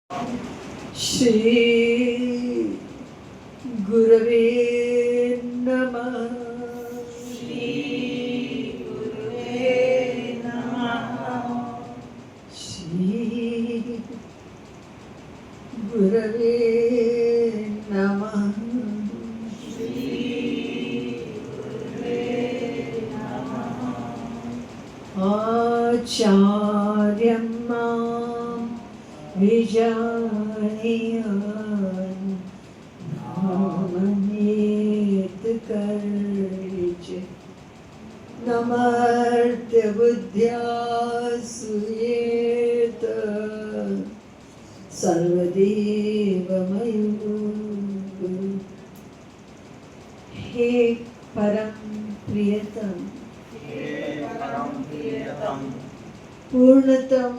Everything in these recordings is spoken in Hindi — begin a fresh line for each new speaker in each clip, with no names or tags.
श्री गुरवे नमः।
श्री गुरुवे नमः।
श्री गुरवे नमः।
श्री गुरुवे नमः।
आचार्यं मां विजानीयान् नामन्येत कर्चित् नमर्त्य बुद्ध्या सूयेत सर्वदेवमयो। हे परम प्रियतम पूर्णतम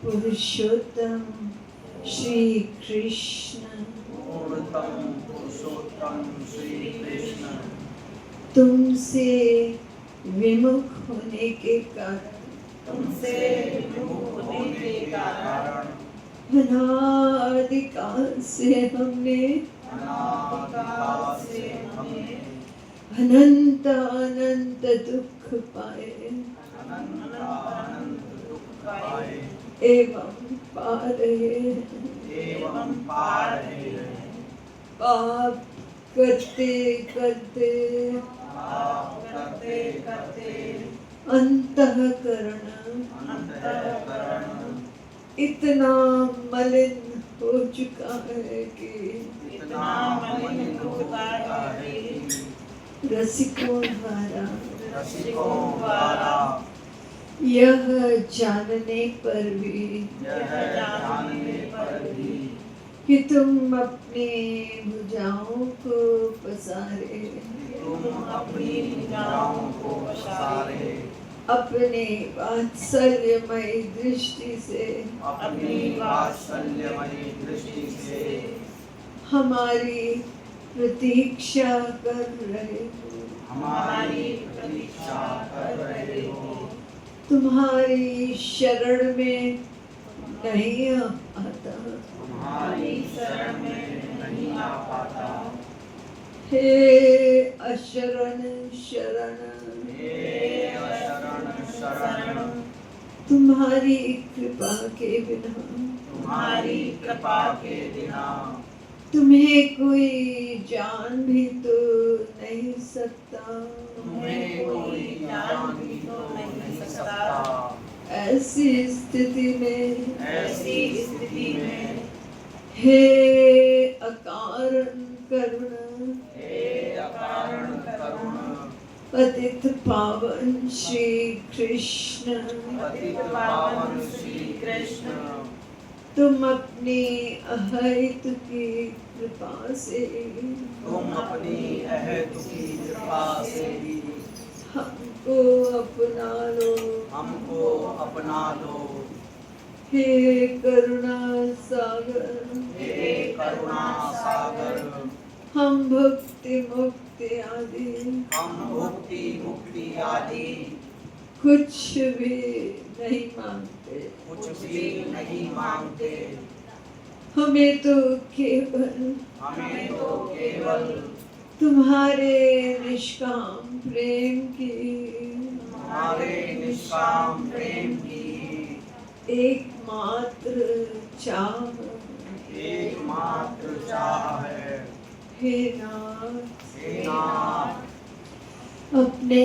पुरुषोत्तम श्री कृष्ण,
पूर्णतम पुरुषोत्तम श्री कृष्ण,
तुमसे विमुख होने के कारण
तुमसे विमुख होने के कारण
अनादिकाल से हमने
अनादिकाल से हमने
अनंत अनंत दुख पाए
अनंत अनंत दुख पाए
एवं पा रहे हैं।
एवं पा रहे हैं।
पाप करते करते
पाप करते करते
अंतःकरण
अंतःकरण
इतना मलिन हो चुका है कि
इतना मलिन हो चुका है कि
रसिकों द्वारा
रसिकों द्वारा
यह जानने पर भी
यह जानने पर भी
कि तुम अपने भुजाओं को पसारे
तुम अपनी भुजाओं को पसारे
अपने वात्सल्यमयी दृष्टि से
अपनी वात्सल्यमयी दृष्टि से
हमारी प्रतीक्षा कर रहे हो।
हमारी प्रतीक्षा कर रहे हो।
तुम्हारी शरण में नहीं आ आता।
तुम्हारी शरण में नहीं आ पाता।
हे अशरण शरण,
हे अशरण शरण,
तुम्हारी कृपा के बिना
तुम्हारी कृपा के बिना
तुम्हें कोई जान भी तो नहीं सकता।
तुम्हें कोई जान भी तो नहीं सकता।
ऐसी स्थिति में
ऐसी स्थिति में
हे अकारण करुणा,
हे अकारण करुणा,
पतित पावन श्री कृष्ण,
पतित पावन श्री कृष्ण,
तुम अपनी अहेतु की कृपा से
तुम अपनी अहेतु की कृपा से भी
हमको अपना लो।
हमको अपना लो।
हे करुणा सागर,
हे करुणा सागर,
हम भक्ति मुक्ति आदि
हम मुक्ति मुक्ति आदि
कुछ भी नहीं मांगते।
कुछ भी नहीं मांगते।
हमें तो केवल
हमें तो केवल
तुम्हारे निष्काम प्रेम की
हमारे निष्काम प्रेम की
एकमात्र चाह
एकमात्र चाह है।
हे नाथ,
हे नाथ,
अपने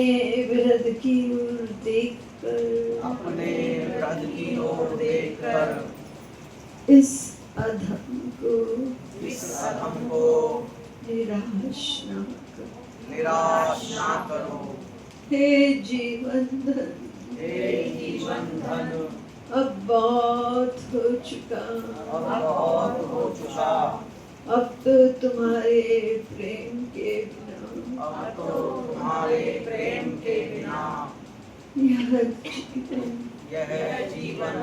विरद की ओर देखकर
अपने व्रत की ओर देखकर
इस अधम को
इस अधम को
निराश न करो।
निराश ना करो।
हे जीवन धन,
हे जीवन धन,
अब बहुत हो चुका।
अब बहुत हो चुका।
अब तो तुम्हारे प्रेम के बिना
अब तो तुम्हारे प्रेम के बिना
यह
यह जीवन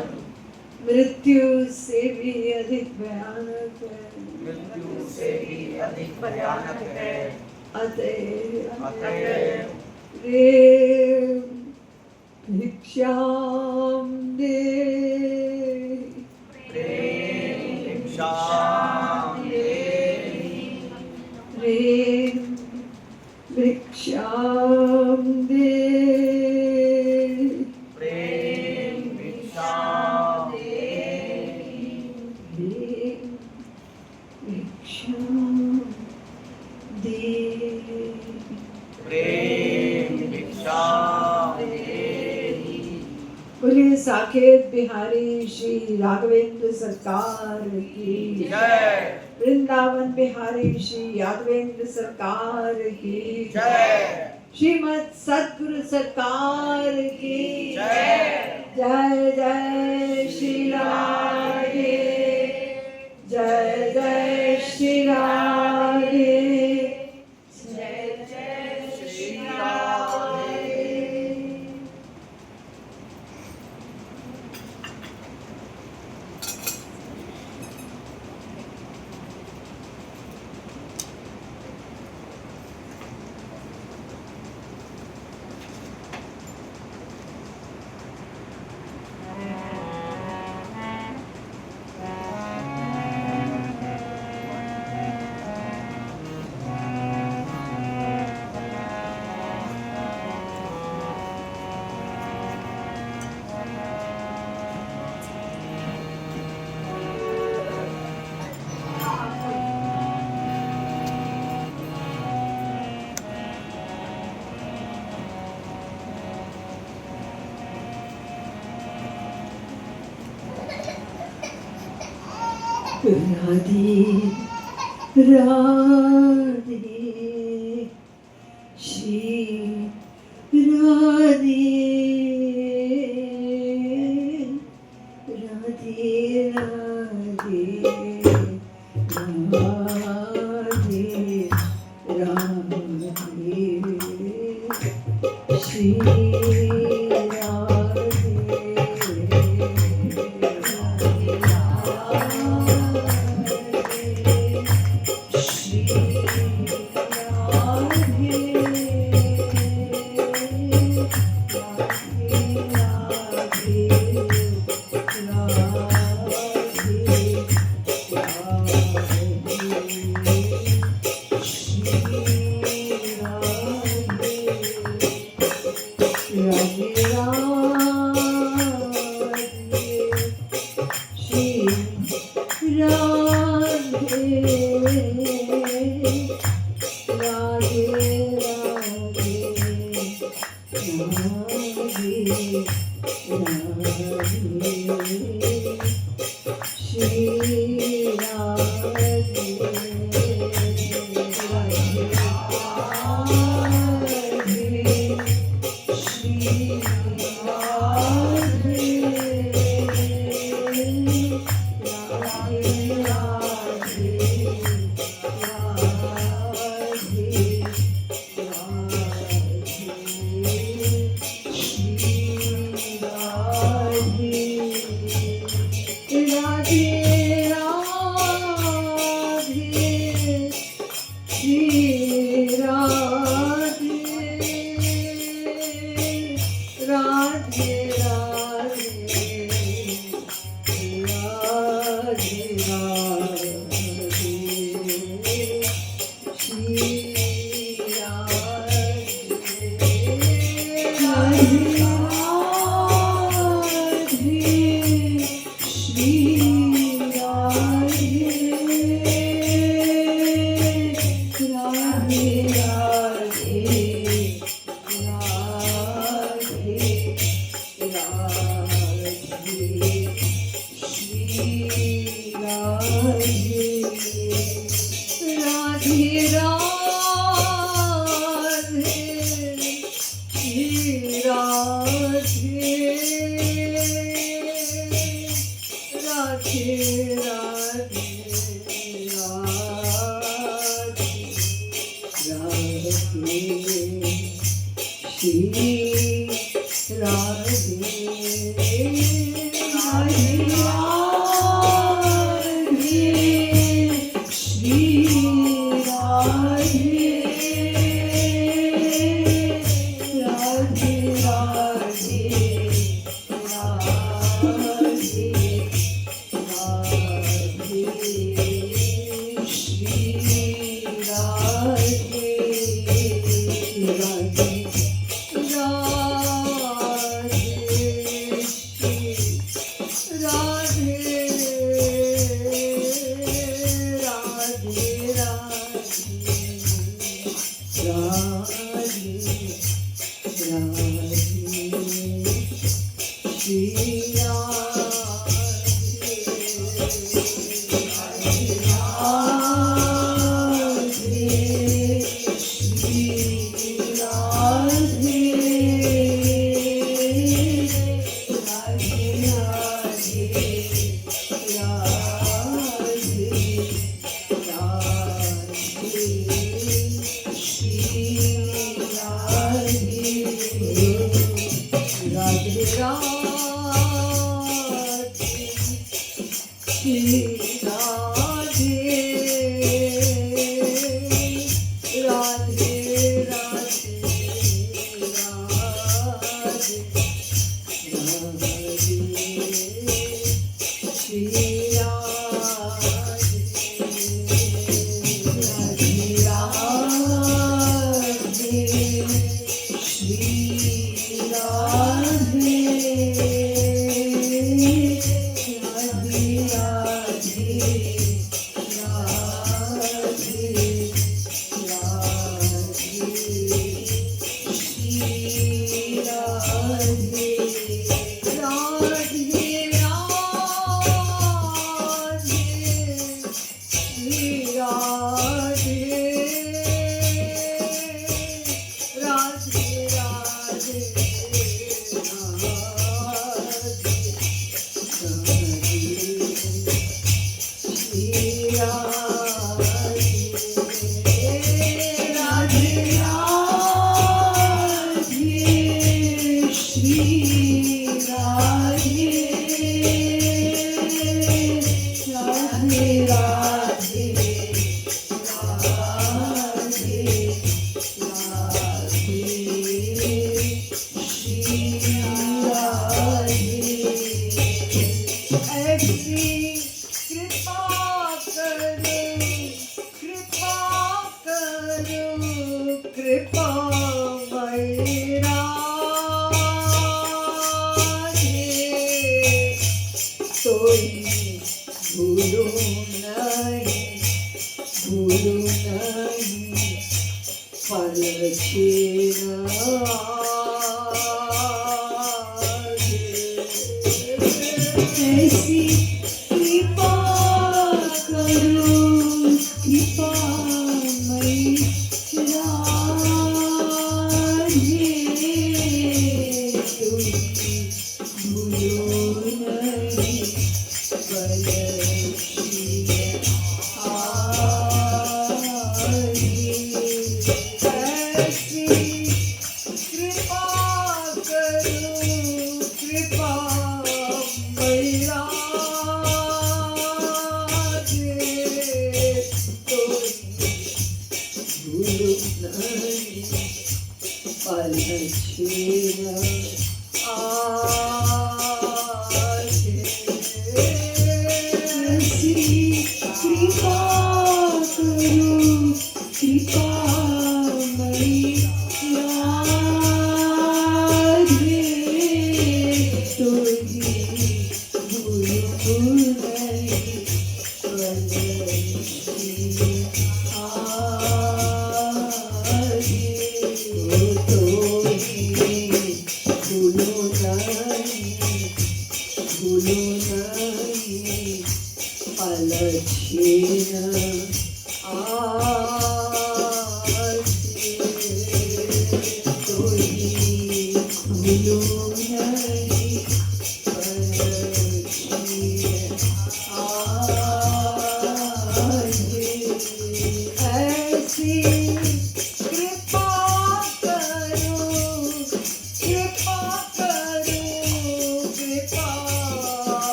मृत्यु से भी अधिक भयानक है।
मृत्यु से भी अधिक भयानक है।
अतएव प्रेम भिक्षाम दे,
प्रेम भिक्षां देहि
प्रेम भिक्षां देहि
प्रेम भिक्षां देहि
प्रेम भिक्षां देहि
प्रेम भिक्षां देहि।
बोलिए साकेत बिहारी श्री राघवेंद्र सरकार की
जय।
वृंदावन बिहारी श्री राघवेंद्र सरकार की
जय।
श्रीमद सद्गुरु सरकार की
जय।
जय जय श्री राधे, जय जय श्री राधे, जय जय श्री राधे। राधे राधे श्री राधे राधे राधे राधे राधे श्री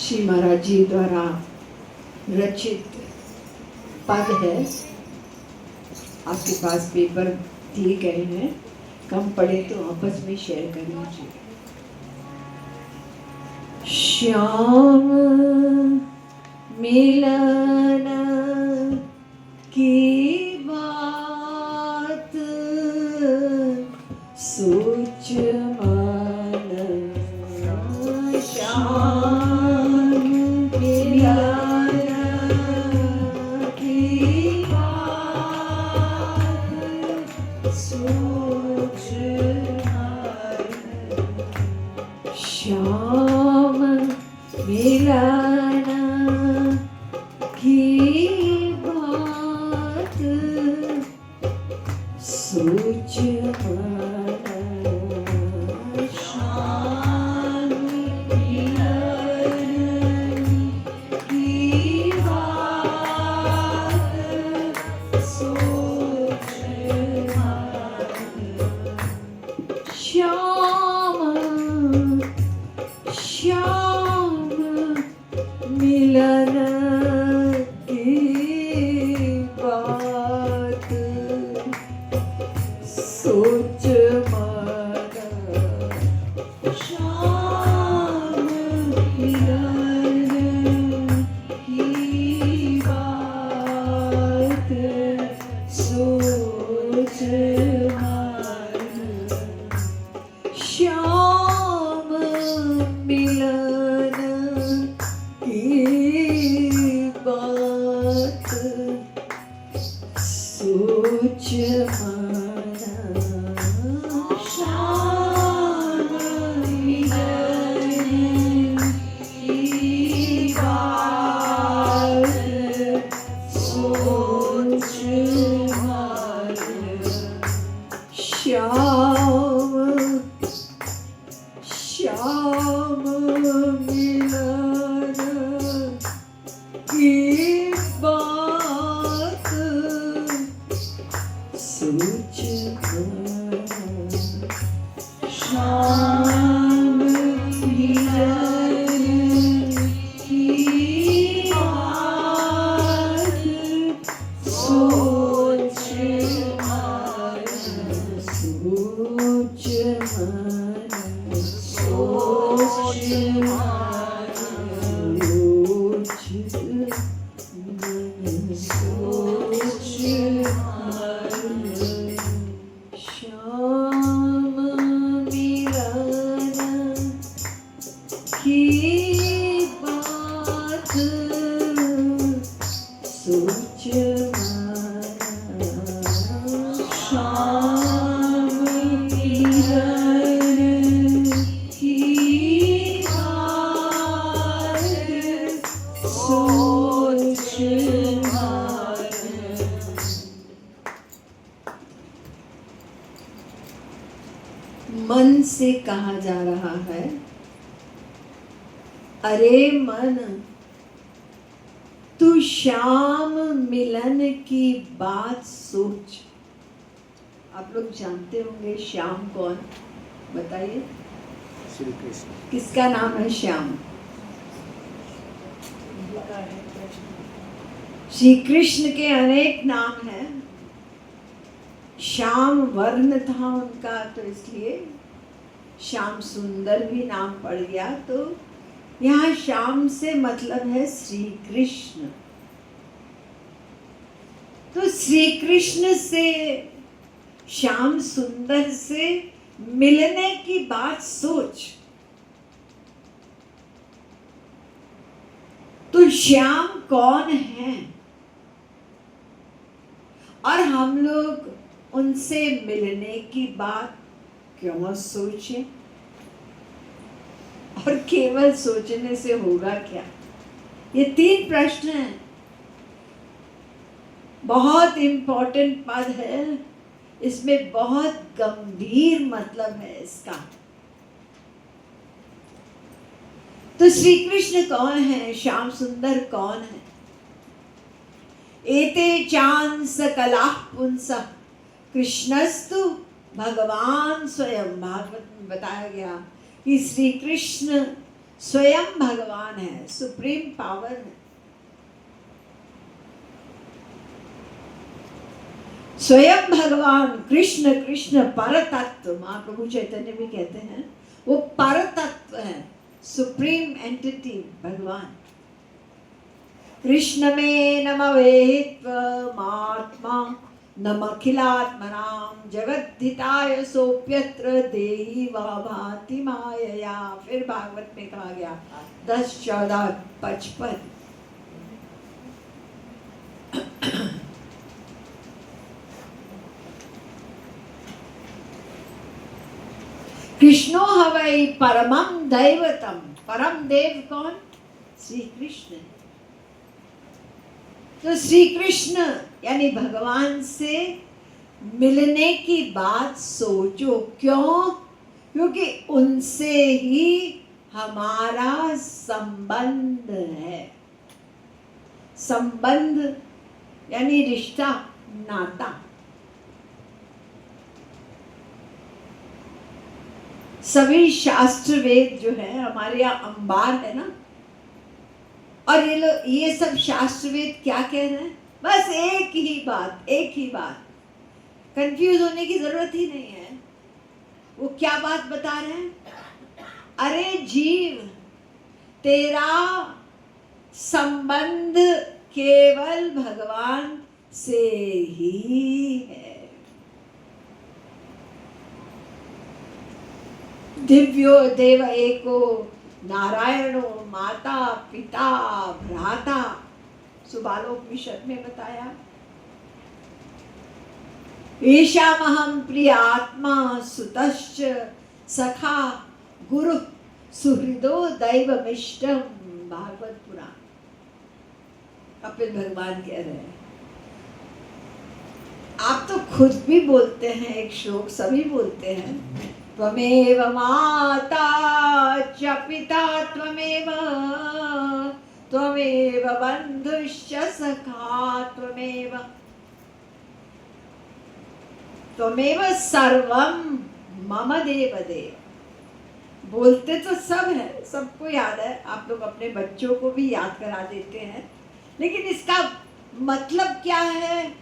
श्री महाराज जी द्वारा रचित पद है, आपके पास पेपर दिए गए हैं, कम पढ़े तो आपस में शेयर कर लीजिए। श्याम मिलन की बात सोच मन, श्याम मिलन की बात सोच मन, श्याम मिलन की बात सोच मन, श्याम मिलन की बात सोच मन, श्याम श्याम मिलन की बात सोच मन, श्याम मिलन की बात सोच मन, श्याम मिलन की बात सोच मन, श्याम मिलन की बात सोच मन, श्याम श्याम मिलन की बात सोच मन, श्याम मिलन की बात सोच मन, सोच मन, सोच मन, सोच मन, श्याम मिलन की बात सोच मन, श्याम मिलन की बात सोच मन। मन से कहा जा रहा है, अरे मन तू श्याम मिलन की बात सोच। आप लोग जानते होंगे श्याम कौन, बताइए।
श्री कृष्ण।
किसका नाम है श्याम? श्री कृष्ण के अनेक नाम हैं। श्याम वर्ण था उनका, तो इसलिए श्याम सुंदर भी नाम पड़ गया। तो यहाँ श्याम से मतलब है श्री कृष्ण। तो श्री कृष्ण से, श्याम सुंदर से मिलने की बात सोच। तो श्याम कौन है और हम लोग उनसे मिलने की बात क्यों सोचें? और केवल सोचने से होगा क्या? ये 3 प्रश्न हैं। बहुत इंपॉर्टेंट पद है, इसमें बहुत गंभीर मतलब है इसका। तो श्री कृष्ण कौन है? श्याम सुंदर कौन है? एते चान सकलाः पुंसः कृष्णस्तु भगवान स्वयं। भागवत में बताया गया कि श्री कृष्ण स्वयं भगवान है, सुप्रीम पावर है। स्वयं भगवान कृष्ण, कृष्ण पर तत्व, महाप्रभु चैतन्य भी कहते हैं वो पर तत्व है। सुप्रीम एंटिटी भगवान। कृष्ण में नमवेत्वमात्मा नमखिलात्मनां जगद्धिताय सोप्यत्र देहि वा भाति मायया। फिर भागवत में कहा गया 10, 14, 55। कृष्णो हवै परमं दैवतम। परम देव कौन? श्री कृष्ण। तो श्री कृष्ण यानी भगवान से मिलने की बात सोचो। क्यों? क्योंकि उनसे ही हमारा संबंध है। संबंध यानी रिश्ता, नाता। सभी शास्त्र वेद जो है हमारे यहाँ अंबार है ना, और ये सब शास्त्र वेद क्या कह रहे हैं? बस एक ही बात। कंफ्यूज होने की जरूरत ही नहीं है। वो क्या बात बता रहे हैं? अरे जीव, तेरा संबंध केवल भगवान से ही है। दिव्यो देव एको नारायणो माता पिता भ्राता। सुबालोपनिषद में बताया। ईशामहं प्रियात्मा सुतश्च सखा गुरु सुहृदो दैवमिष्टम। भागवत पुराण। कपिल भगवान कह रहे हैं। आप तो खुद भी बोलते हैं एक श्लोक, सभी बोलते हैं, त्वमेव माता च पिता त्वमेव त्वमेव बन्धुश्च सखा त्वमेव त्वमेव सर्वं मम देव देव। बोलते तो सब है, सबको याद है। आप लोग अपने बच्चों को भी याद करा देते हैं, लेकिन इसका मतलब क्या है,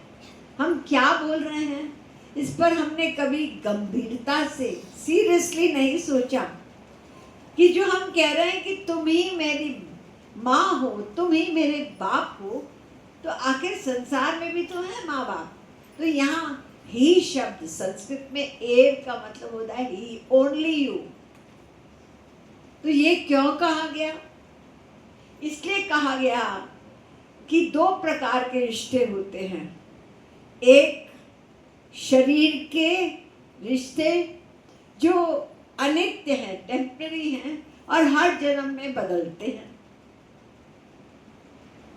हम क्या बोल रहे हैं, इस पर हमने कभी गंभीरता से सीरियसली नहीं सोचा कि जो हम कह रहे हैं कि तुम ही मेरी माँ हो, तुम ही मेरे बाप हो, तो आखिर संसार में भी तो है माँ बाप। तो यहाँ ही शब्द संस्कृत में एव का मतलब होता है ही, ओनली यू। तो ये क्यों कहा गया? इसलिए कहा गया कि दो प्रकार के रिश्ते होते हैं। एक शरीर के रिश्ते जो अनित्य हैं, टेम्पररी हैं और हर जन्म में बदलते हैं,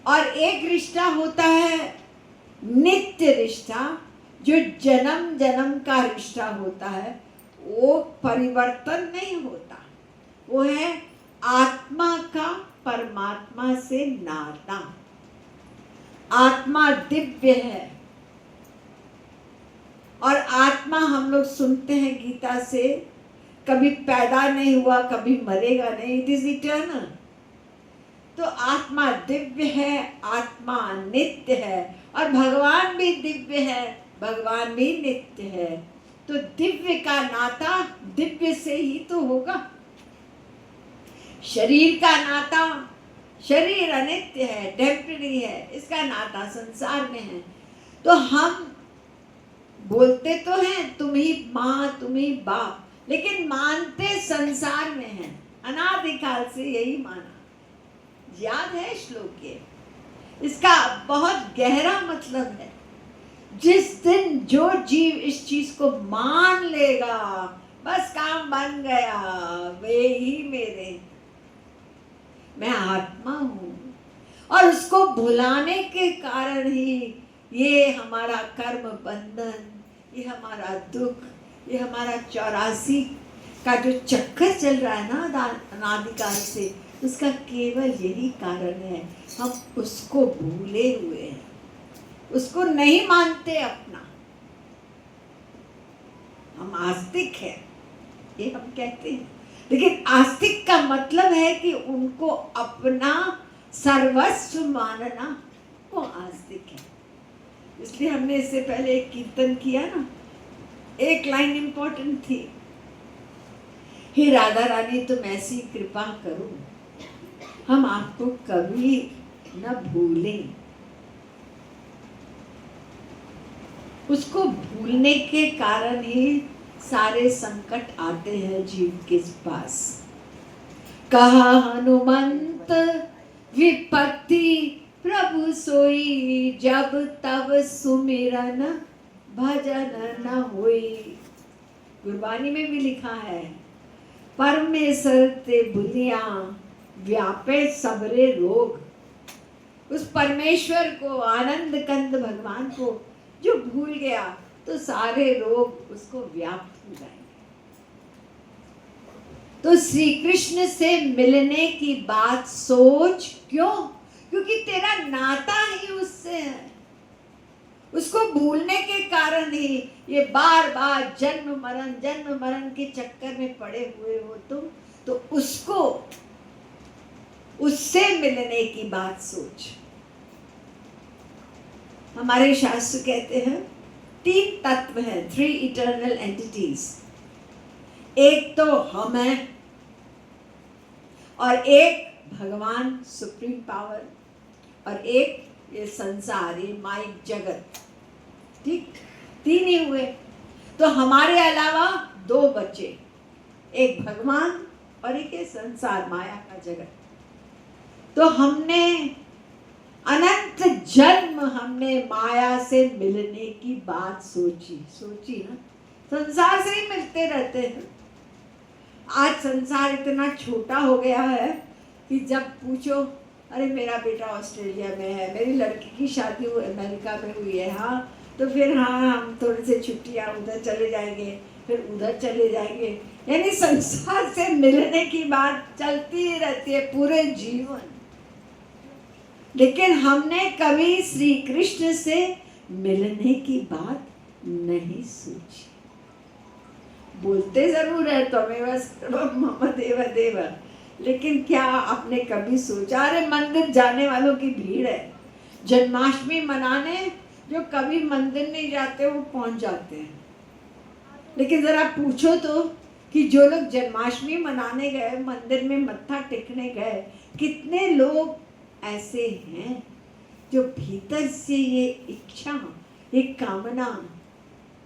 और एक रिश्ता होता है नित्य रिश्ता जो जन्म जन्म का रिश्ता होता है। वो परिवर्तन नहीं होता, वो है आत्मा का परमात्मा से नाता। आत्मा दिव्य है, और आत्मा हम लोग सुनते हैं गीता से, कभी पैदा नहीं हुआ, कभी मरेगा नहीं, इट इज इटर्नल। तो आत्मा दिव्य है, आत्मा नित्य है, और भगवान भी दिव्य है, भगवान भी नित्य है। तो दिव्य का नाता दिव्य से ही तो होगा। शरीर का नाता, शरीर अनित्य है, टेम्पररी है, इसका नाता संसार में है। तो हम बोलते तो हैं तुम ही माँ, तुम ही बाप, लेकिन मानते संसार में हैं। अनादिकाल से यही माना। याद है श्लोक ये? इसका बहुत गहरा मतलब है। जिस दिन जो जीव इस चीज को मान लेगा, बस काम बन गया, वे ही मेरे, मैं आत्मा हूँ। और उसको भुलाने के कारण ही ये हमारा कर्म बंधन, ये हमारा दुख, ये हमारा 84 का जो चक्कर चल रहा है ना अनादिकाल से, उसका केवल यही कारण है। हम उसको भूले हुए हैं, उसको नहीं मानते अपना। हम आस्तिक हैं, ये हम कहते हैं, लेकिन आस्तिक का मतलब है कि उनको अपना सर्वस्व मानना, वो आस्तिक है। इसलिए हमने इससे पहले एक कीर्तन किया ना, एक लाइन इंपॉर्टेंट थी हे राधा रानी तुम ऐसी कृपा करो, हम आपको कभी न भूलें। उसको भूलने के कारण ही सारे संकट आते हैं जीव के पास। कहा हनुमंत विपत्ति प्रभु सोई, जब तब सुमिरन भजन न होई। गुरबानी में भी लिखा है, परमेश्वर ते भूलिया व्यापे सबरे रोग। उस परमेश्वर को, आनंद कंद भगवान को जो भूल गया तो सारे रोग उसको व्याप्त हो जाएंगे। तो श्री कृष्ण से मिलने की बात सोच। क्यों? क्योंकि तेरा नाता ही उससे है। उसको भूलने के कारण ही ये बार बार जन्म मरण के चक्कर में पड़े हुए हो तुम। तो उसको, उससे मिलने की बात सोच। हमारे शास्त्र कहते हैं 3 तत्व हैं, 3 इटर्नल एंटिटीज। एक तो हम हैं, और एक भगवान सुप्रीम पावर, और एक ये संसार, ये माइक जगत। ठीक, 3 ही हुए। तो हमारे अलावा 2 बचे, एक भगवान और एक ये संसार, माया का जगत। तो हमने अनंत जन्म हमने माया से मिलने की बात सोची ना। संसार से ही मिलते रहते हैं। आज संसार इतना छोटा हो गया है कि जब पूछो, अरे मेरा बेटा ऑस्ट्रेलिया में है, मेरी लड़की की शादी अमेरिका में हुई है, हाँ तो फिर हाँ हम थोड़े से छुट्टियाँ उधर चले जाएंगे, फिर उधर चले जाएंगे। यानी संसार से मिलने की बात चलती ही रहती है पूरे जीवन। लेकिन हमने कभी श्री कृष्ण से मिलने की बात नहीं सोची। बोलते जरूर है त्वमेव सर्वं मम देव देव, लेकिन क्या आपने कभी सोचा? अरे मंदिर जाने वालों की भीड़ है, जन्माष्टमी मनाने जो कभी मंदिर नहीं जाते वो पहुंच जाते हैं। लेकिन जरा पूछो तो कि जो लोग जन्माष्टमी मनाने गए, मंदिर में मत्था टेकने गए, कितने लोग ऐसे हैं जो भीतर से ये इच्छा, ये कामना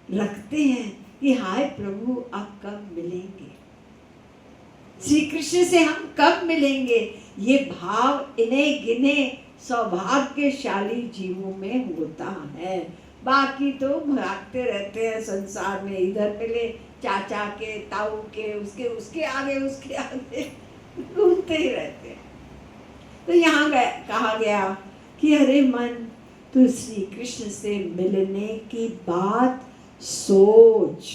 रखते हैं कि हाय प्रभु आप कब मिलेंगे, श्री कृष्ण से हम कब मिलेंगे। ये भाव इन्हें गिने सौभाग्यशाली जीवों में होता है। बाकी तो भागते रहते हैं संसार में, इधर मिले चाचा के, ताऊ के, उसके आगे घूमते ही रहते हैं। तो यहाँ कहा गया कि अरे मन तू श्री कृष्ण से मिलने की बात सोच।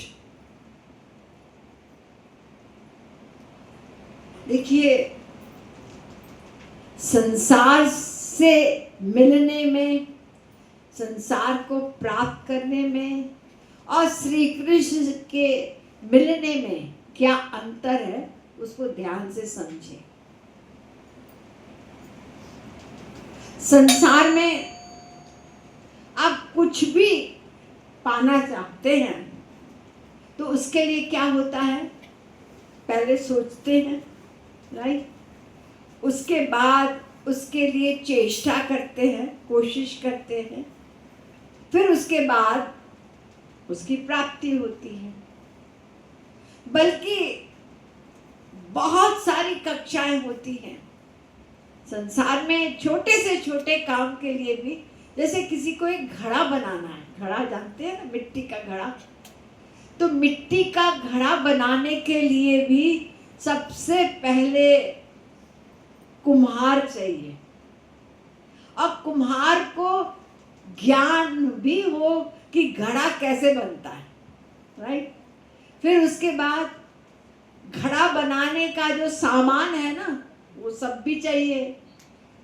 देखिए, संसार से मिलने में, संसार को प्राप्त करने में और श्री कृष्ण के मिलने में क्या अंतर है, उसको ध्यान से समझें। संसार में आप कुछ भी पाना चाहते हैं तो उसके लिए क्या होता है, पहले सोचते हैं, राइट। उसके बाद उसके लिए चेष्टा करते हैं, कोशिश करते हैं, फिर उसके बाद उसकी प्राप्ति होती है। बल्कि बहुत सारी कक्षाएं होती हैं संसार में, छोटे से छोटे काम के लिए भी। जैसे किसी को एक घड़ा बनाना है, घड़ा जानते हैं ना, मिट्टी का घड़ा। तो मिट्टी का घड़ा बनाने के लिए भी सबसे पहले कुम्हार चाहिए, और कुम्हार को ज्ञान भी हो कि घड़ा कैसे बनता है, राइट। फिर उसके बाद घड़ा बनाने का जो सामान है ना, वो सब भी चाहिए।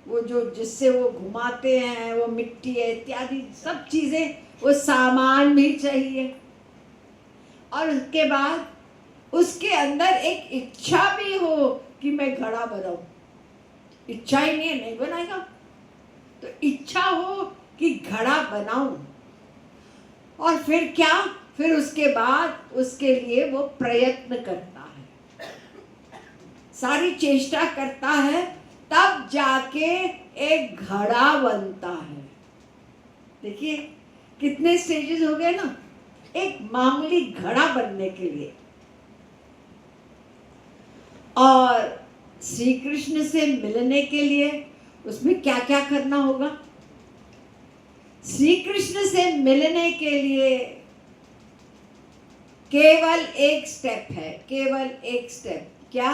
वो जो जिससे वो घुमाते हैं, वो मिट्टी है इत्यादि सब चीज़ें, वो सामान भी चाहिए। और उसके बाद उसके अंदर एक इच्छा भी हो कि मैं घड़ा बनाऊं। इच्छा ही नहीं बनाएगा। तो इच्छा हो कि घड़ा बनाऊं, और फिर क्या, फिर उसके बाद उसके लिए वो प्रयत्न करता है। सारी चेष्टा करता है, तब जाके एक घड़ा बनता है। देखिए कितने स्टेजेस हो गए ना, एक मामूली घड़ा बनने के लिए। और श्री कृष्ण से मिलने के लिए उसमें क्या क्या करना होगा? श्री कृष्ण से मिलने के लिए केवल एक स्टेप है, केवल एक स्टेप। क्या?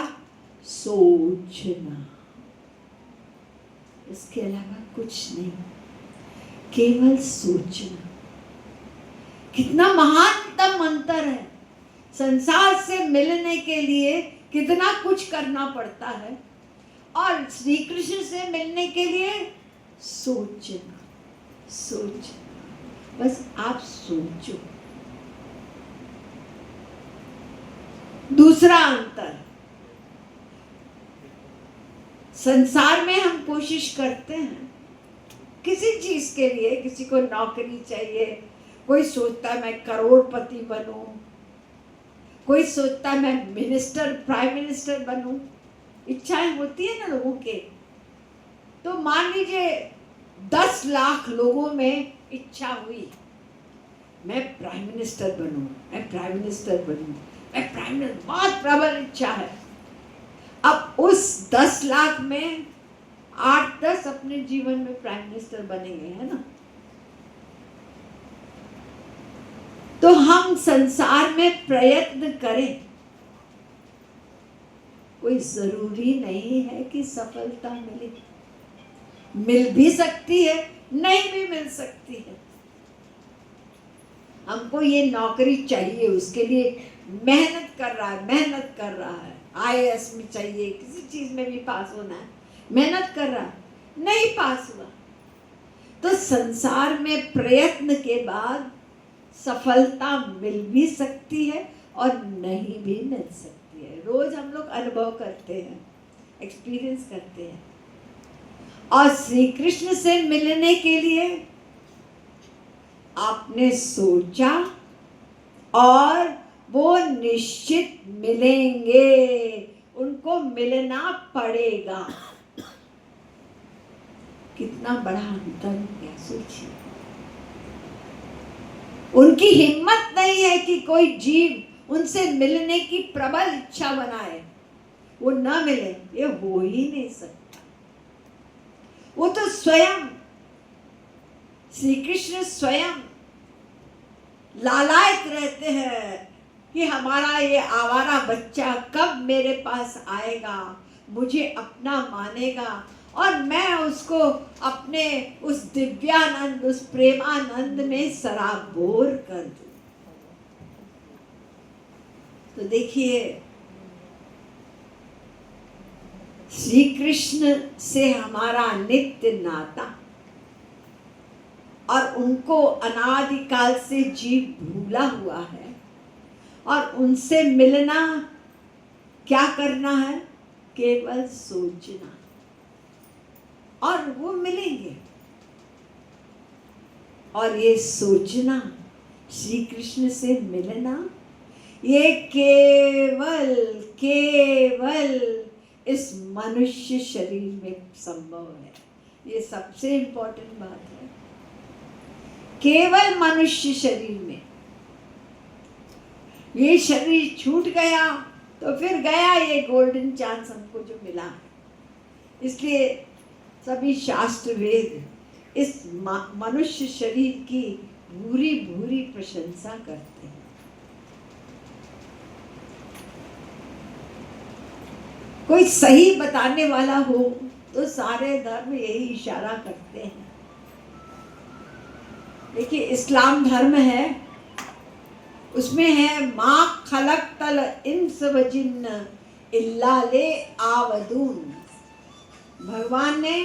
सोचना। इसके अलावा कुछ नहीं, केवल सोचना। कितना महानतम अंतर है। संसार से मिलने के लिए कितना कुछ करना पड़ता है, और श्री कृष्ण से मिलने के लिए सोचना, सोचना। बस आप सोचो। दूसरा अंतर, संसार में हम कोशिश करते हैं किसी चीज के लिए, किसी को नौकरी चाहिए, कोई सोचता है मैं करोड़पति बनूं, कोई सोचता है मैं मिनिस्टर, प्राइम मिनिस्टर बनूं। इच्छाएं होती है ना लोगों के। तो मान लीजिए 10 लाख लोगों में इच्छा हुई मैं प्राइम मिनिस्टर बनूं, मैं प्राइम मिनिस्टर बनूं, मैं प्राइम मिनिस्टर, बहुत प्रबल इच्छा है। अब उस 10 लाख में 8-10 अपने जीवन में प्राइम मिनिस्टर बनेंगे, है ना? तो हम संसार में प्रयत्न करें, कोई जरूरी नहीं है कि सफलता मिले। मिल भी सकती है, नहीं भी मिल सकती है। हमको ये नौकरी चाहिए, उसके लिए मेहनत कर रहा है, मेहनत कर रहा है, IAS में चाहिए, किसी चीज में भी पास होना है, मेहनत कर रहा है, नहीं पास हुआ। तो संसार में प्रयत्न के बाद सफलता मिल भी सकती है और नहीं भी मिल सकती है। रोज हम लोग अनुभव करते हैं, एक्सपीरियंस करते हैं। और श्री कृष्ण से मिलने के लिए आपने सोचा और वो निश्चित मिलेंगे, उनको मिलना पड़ेगा। कितना बड़ा अंतर है, सोचिए। उनकी हिम्मत नहीं है कि कोई जीव उनसे मिलने की प्रबल इच्छा बनाए, वो न मिले, ये हो ही नहीं सकता। वो तो स्वयं श्री कृष्ण स्वयं लालायित रहते हैं कि हमारा ये आवारा बच्चा कब मेरे पास आएगा, मुझे अपना मानेगा और मैं उसको अपने उस दिव्यानंद, उस प्रेमानंद में सराबोर कर दूं। तो देखिए, श्री कृष्ण से हमारा नित्य नाता, और उनको अनादिकाल से जीव भूला हुआ है, और उनसे मिलना क्या करना है? केवल सोचना, और वो मिलेंगे। और ये सोचना, श्री कृष्ण से मिलना, ये केवल केवल इस मनुष्य शरीर में संभव है। ये सबसे इम्पोर्टेंट बात है, केवल मनुष्य शरीर में। ये शरीर छूट गया तो फिर गया ये गोल्डन चांस हमको जो मिला है। इसलिए सभी शास्त्र वेद इस मनुष्य शरीर की भूरी भूरी प्रशंसा करते हैं। कोई सही बताने वाला हो तो सारे धर्म यही इशारा करते हैं। देखिए, इस्लाम धर्म है, उसमें है माँ खलक तल इंस व जिन्न इल्ला ले आवदून। भगवान ने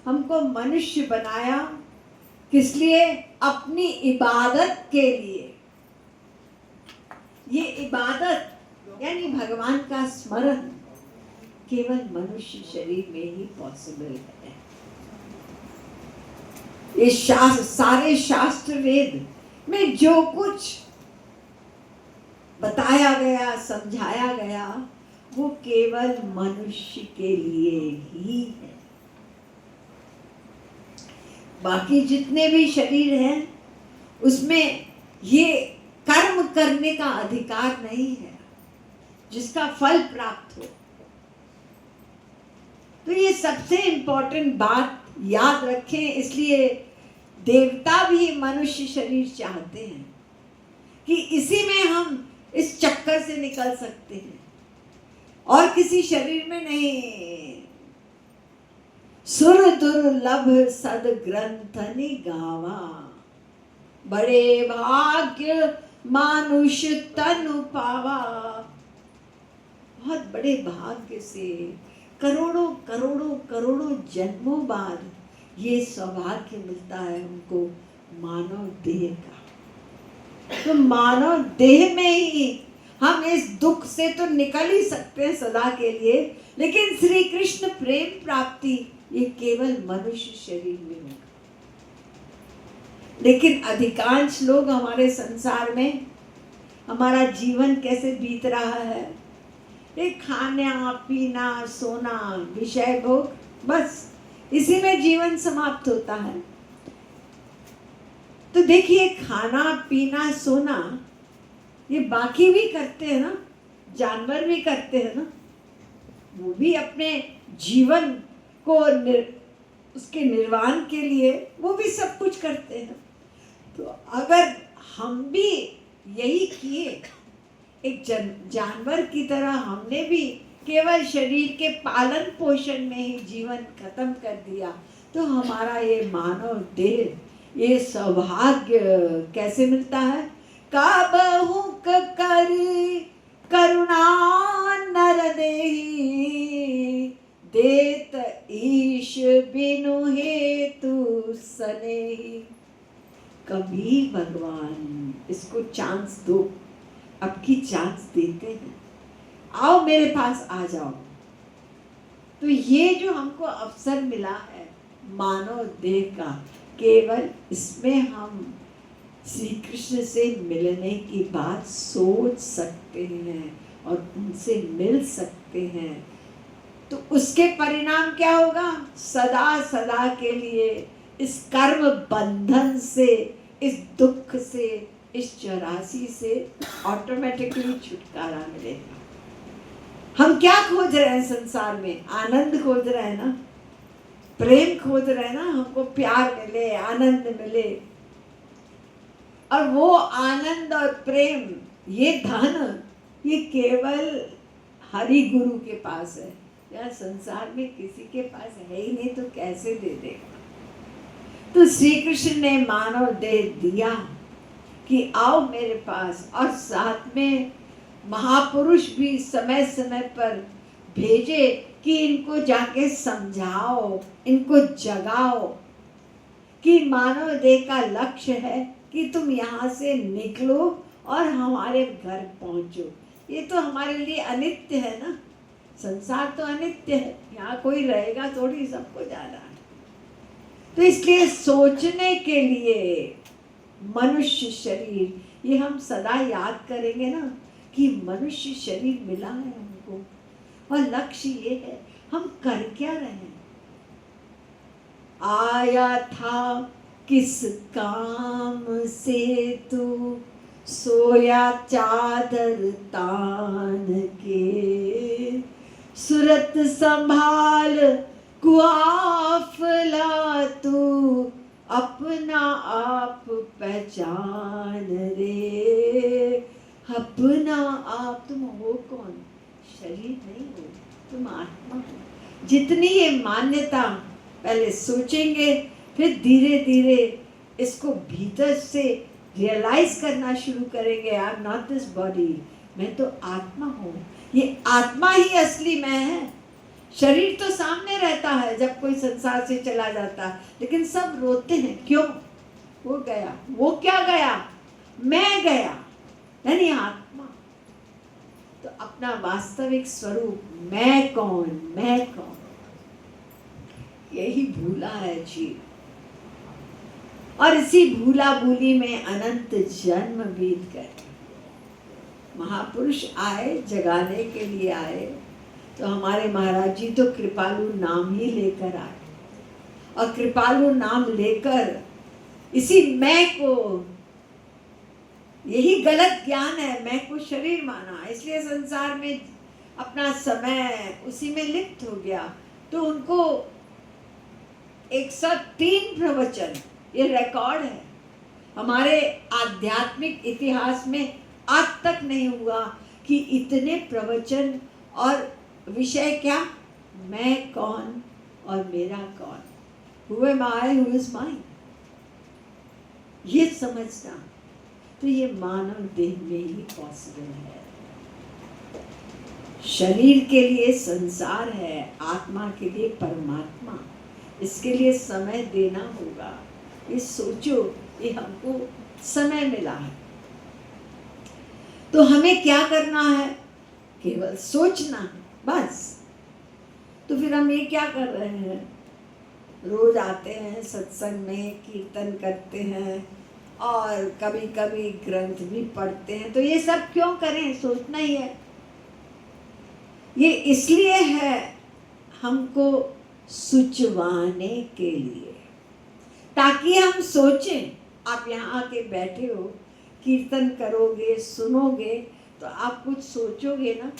हमको मनुष्य बनाया, किस लिए? अपनी इबादत के लिए। ये इबादत यानी भगवान का स्मरण केवल मनुष्य शरीर में ही पॉसिबल है। ये सारे शास्त्र वेद में जो कुछ बताया गया, समझाया गया, वो केवल मनुष्य के लिए ही है। बाकी जितने भी शरीर हैं उसमें ये कर्म करने का अधिकार नहीं है जिसका फल प्राप्त हो। तो ये सबसे इम्पोर्टेंट बात याद रखें। इसलिए देवता भी मनुष्य शरीर चाहते हैं कि इसी में हम इस चक्कर से निकल सकते हैं और किसी शरीर में नहीं। सुर दुर्लभ सद ग्रंथ गावा, बड़े भाग्य मानुष तनु पावा। बहुत बड़े भाग्य से करोड़ों करोड़ों करोड़ों जन्मों बाद ये सौभाग्य मिलता है उनको मानव देह का। तो मानव देह में ही हम इस दुख से तो निकल ही सकते हैं सदा के लिए, लेकिन श्री कृष्ण प्रेम प्राप्ति ये केवल मनुष्य शरीर में होगा। लेकिन अधिकांश लोग हमारे संसार में हमारा जीवन कैसे बीत रहा है, ये खाना पीना सोना विषय भोग, बस इसी में जीवन समाप्त होता है। तो देखिए खाना पीना सोना ये बाकी भी करते हैं ना, जानवर भी करते हैं ना, वो भी अपने जीवन को उसके निर्वाण के लिए वो भी सब कुछ करते हैं। तो अगर हम भी यही किए, एक जानवर की तरह हमने भी केवल शरीर के पालन पोषण में ही जीवन खत्म कर दिया, तो हमारा ये मानव देह ये सौभाग्य कैसे मिलता है। काबहु कर करुणा नर देहि, देत ईश बिनु हेतु सनेहि। कभी भगवान इसको चांस दो, अब की चांस देते हैं, आओ मेरे पास आ जाओ। तो ये जो हमको अवसर मिला है मानव देह का, केवल इसमें हम श्री कृष्ण से मिलने की बात सोच सकते हैं और उनसे मिल सकते हैं। तो उसके परिणाम क्या होगा, सदा सदा के लिए इस कर्म बंधन से, इस दुख से, इस 84 से ऑटोमेटिकली छुटकारा मिलेगा। हम क्या खोज रहे हैं संसार में, आनंद खोज रहे हैं ना, प्रेम खोज रहे हैं ना, हमको प्यार मिले, आनंद मिले। और वो आनंद और प्रेम, ये धन, ये केवल हरि गुरु के पास है। या संसार में किसी के पास है ही नहीं, तो कैसे दे देगा। तो श्री कृष्ण ने मानव देह दिया कि आओ मेरे पास, और साथ में महापुरुष भी समय समय पर भेजे कि इनको जाके समझाओ, इनको जगाओ कि मानव देह का लक्ष्य है कि तुम यहाँ से निकलो और हमारे घर पहुँचो। ये तो हमारे लिए अनित्य है ना, संसार तो अनित्य है, यहाँ कोई रहेगा थोड़ी, सबको जाना है। तो इसलिए सोचने के लिए मनुष्य शरीर, ये हम सदा याद करेंगे ना कि मनुष्य शरीर मिला है हमको, और लक्ष्य ये है हम कर क्या रहे हैं। आया था किस काम से तू, सोया चादर तान के, सूरत संभाल कुआफला तू, अपना आप पहचान रे। अपना आप, तुम हो कौन, शरीर नहीं हो, तुम आत्मा हो। जितनी ये मान्यता पहले सोचेंगे, फिर धीरे धीरे इसको भीतर से रियलाइज करना शुरू करेंगे, I am not this body, मैं तो आत्मा हूँ। ये आत्मा ही असली मैं है। शरीर तो सामने रहता है जब कोई संसार से चला जाता है, लेकिन सब रोते हैं, क्यों, वो गया, वो क्या गया, मैं गया, यानी आत्मा। तो अपना वास्तविक स्वरूप मैं कौन, मैं कौन, यही भूला है जीव। और इसी भूला भूली में अनंत जन्म बीत गए। महापुरुष आए, जगाने के लिए आए, तो हमारे महाराज जी तो कृपालु नाम ही लेकर आए, और कृपालु नाम लेकर इसी मैं को, यही गलत ज्ञान है, मैं को शरीर माना, इसलिए संसार में अपना समय उसी में लिप्त हो गया। तो उनको 103 प्रवचन, ये रिकॉर्ड है हमारे आध्यात्मिक इतिहास में, आज तक नहीं हुआ कि इतने प्रवचन और विषय क्या, मैं कौन और मेरा कौन, Who am I, who is mine, ये समझना। तो ये मानव देह में ही पॉसिबल है। शरीर के लिए संसार है, आत्मा के लिए परमात्मा, इसके लिए समय देना होगा। ये सोचो, ये हमको समय मिला है, तो हमें क्या करना है, केवल सोचना बस। तो फिर हम ये क्या कर रहे हैं, रोज आते हैं सत्संग में, कीर्तन करते हैं और कभी कभी ग्रंथ भी पढ़ते हैं। तो ये सब क्यों करें, सोचना ही है। ये इसलिए है हमको सुचवाने के लिए, ताकि हम सोचें। आप यहाँ आके बैठे हो, कीर्तन करोगे, सुनोगे, तो आप कुछ सोचोगे ना।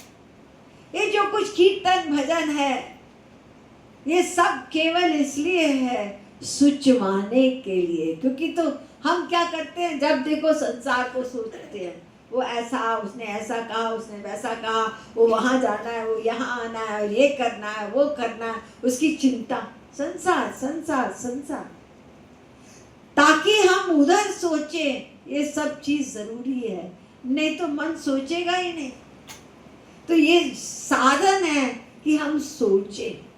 ये जो कुछ कीर्तन भजन है, ये सब केवल इसलिए है सुचवाने के लिए। क्योंकि तो हम क्या करते हैं, जब देखो संसार को सोचते हैं, वो ऐसा, उसने ऐसा कहा, उसने वैसा कहा, वो वहाँ जाना है, वो यहाँ आना है, ये करना है, वो करना है, उसकी चिंता, संसार संसार संसार। ताकि हम उधर सोचें, ये सब चीज जरूरी है, नहीं तो मन सोचेगा ही नहीं। तो ये साधन है कि हम सोचें।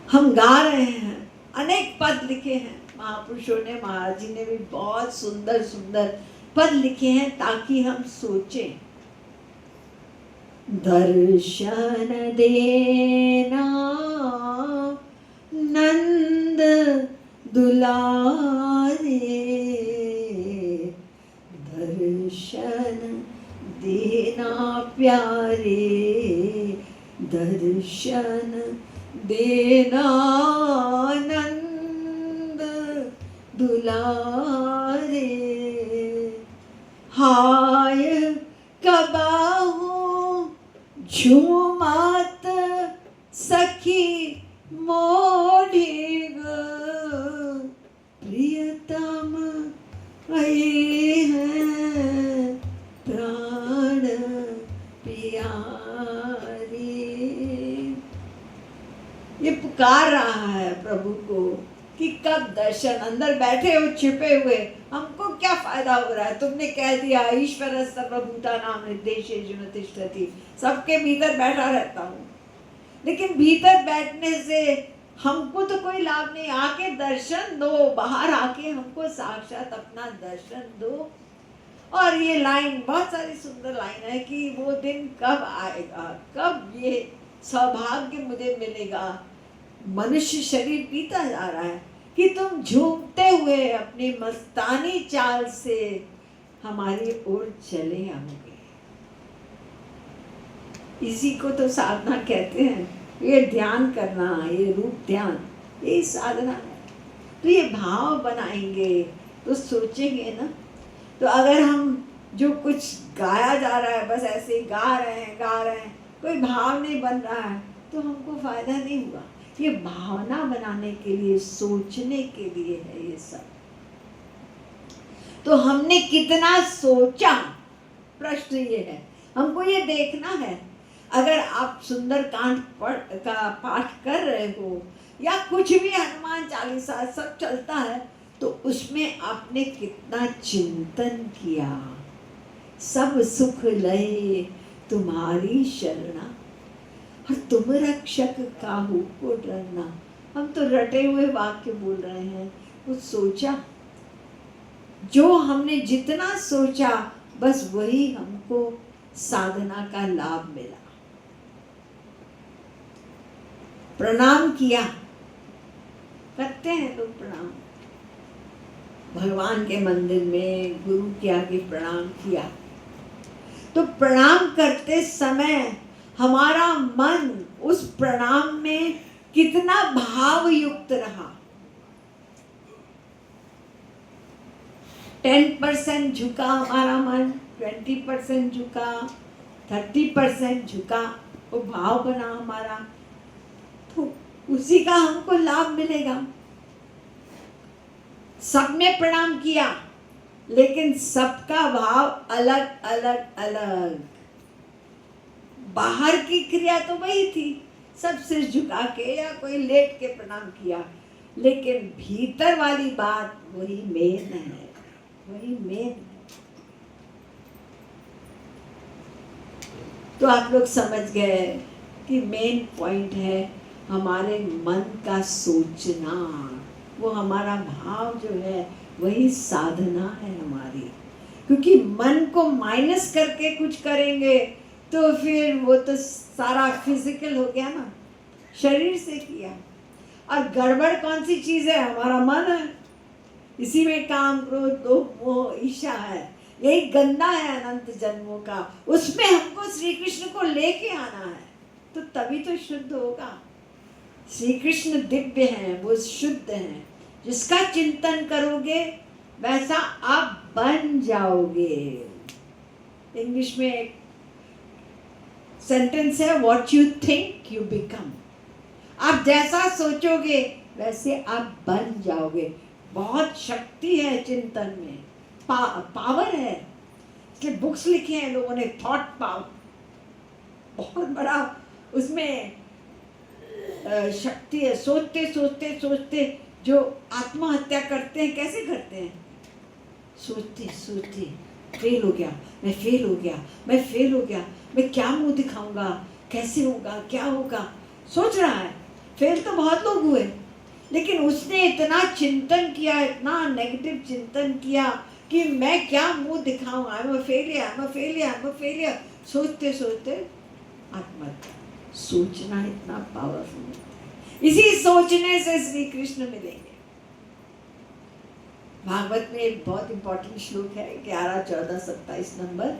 हम गा रहे हैं, अनेक पद लिखे हैं महापुरुषों ने, महाराज जी ने भी बहुत सुंदर सुंदर पद लिखे हैं, ताकि हम सोचें। दर्शन देना नंद दुलारे, दर्शन देना प्यारे, दर्शन देना नंद दुलारे। हाय कबाहू झूमात सखी मोढ़ी ग, प्रियतम आए हैं प्राण प्यारे। ये पुकार रहा है प्रभु को कि कब दर्शन। अंदर बैठे हो छिपे हुए, हमको क्या फायदा हो रहा है। तुमने कह दिया ईश्वर सर्वभूतानां हृदयेषु न तिष्ठति, सबके भीतर बैठा रहता हूँ, लेकिन भीतर बैठने से हमको तो कोई लाभ नहीं। आके दर्शन दो, बाहर आके हमको साक्षात अपना दर्शन दो। और ये लाइन, बहुत सारी सुंदर लाइन है कि वो दिन कब आएगा, कब ये सौभाग्य मुझे मिलेगा। मनुष्य शरीर पीता जा रहा है कि तुम झूमते हुए अपनी मस्तानी चाल से हमारी ओर चले आओगे। इसी को तो साधना कहते हैं। ये ध्यान करना, ये रूप ध्यान, ये साधना है। तो ये भाव बनाएंगे तो सोचेंगे ना। तो अगर हम जो कुछ गाया जा रहा है, बस ऐसे ही गा रहे हैं, कोई भाव नहीं बन रहा है, तो हमको फायदा नहीं हुआ। ये भावना बनाने के लिए, सोचने के लिए है ये सब। तो हमने कितना सोचा, प्रश्न ये है। हमको ये देखना है। अगर आप सुंदरकांड का पाठ कर रहे हो या कुछ भी हनुमान चालीसा सब चलता है, तो उसमें आपने कितना चिंतन किया। सब सुख लय तुम्हारी शरणा, और तुम रक्षक काहू को डरना। हम तो रटे हुए वाक्य बोल रहे हैं, कुछ सोचा। जो हमने जितना सोचा, बस वही हमको साधना का लाभ मिला। प्रणाम किया, करते हैं लोग प्रणाम, भगवान के मंदिर में गुरु के आगे प्रणाम किया। तो प्रणाम करते समय हमारा मन उस प्रणाम में कितना भाव युक्त रहा। 10% झुका हमारा मन, 20% झुका, 30% झुका, वो भाव बना हमारा, तो उसी का हमको लाभ मिलेगा। सबने प्रणाम किया लेकिन सबका भाव अलग अलग अलग। बाहर की क्रिया तो वही थी, सब सिर झुका के या कोई लेट के प्रणाम किया, लेकिन भीतर वाली बात वही मेन है, वही मेन है। तो आप लोग समझ गए कि मेन पॉइंट है हमारे मन का सोचना, वो हमारा भाव जो है वही साधना है हमारी। क्योंकि मन को माइनस करके कुछ करेंगे तो फिर वो तो सारा फिजिकल हो गया ना, शरीर से किया। और गड़बड़ कौन सी चीज़ है? हमारा मन है। इसी में काम, क्रोध, लोभ, मोह, ईर्ष्या है। यही गंदा है अनंत जन्मों का। उसमें हमको श्री कृष्ण को लेके आना है, तो तभी तो शुद्ध होगा। श्री कृष्ण दिव्य हैं, वो शुद्ध हैं। जिसका चिंतन करोगे वैसा आप बन जाओगे। इंग्लिश में एक सेंटेंस है, what you think you become. आप जैसा सोचोगे वैसे आप बन जाओगे। बहुत शक्ति है चिंतन में, पावर है। इसलिए बुक्स लिखे हैं लोगों ने, थॉट पावर, बहुत बड़ा उसमें शक्ति है। सोचते सोचते सोचते जो आत्महत्या करते हैं, कैसे करते हैं? सोचते सोचते फेल हो गया, मैं फेल हो गया, मैं फेल हो गया, मैं क्या मुंह दिखाऊंगा, कैसे होगा, क्या होगा, सोच रहा है। फेल तो बहुत लोग हुए, लेकिन उसने इतना चिंतन किया, इतना नेगेटिव चिंतन किया कि मैं क्या मुंह दिखाऊं, I am a failure, I am a failure, I am a failure. सोचते सोचते आत्महत्या। सोचना इतना पावरफुल है। इसी सोचने से श्री कृष्ण मिलेंगे। भागवत में एक बहुत इंपॉर्टेंट श्लोक है, 11, 14, 27 नंबर।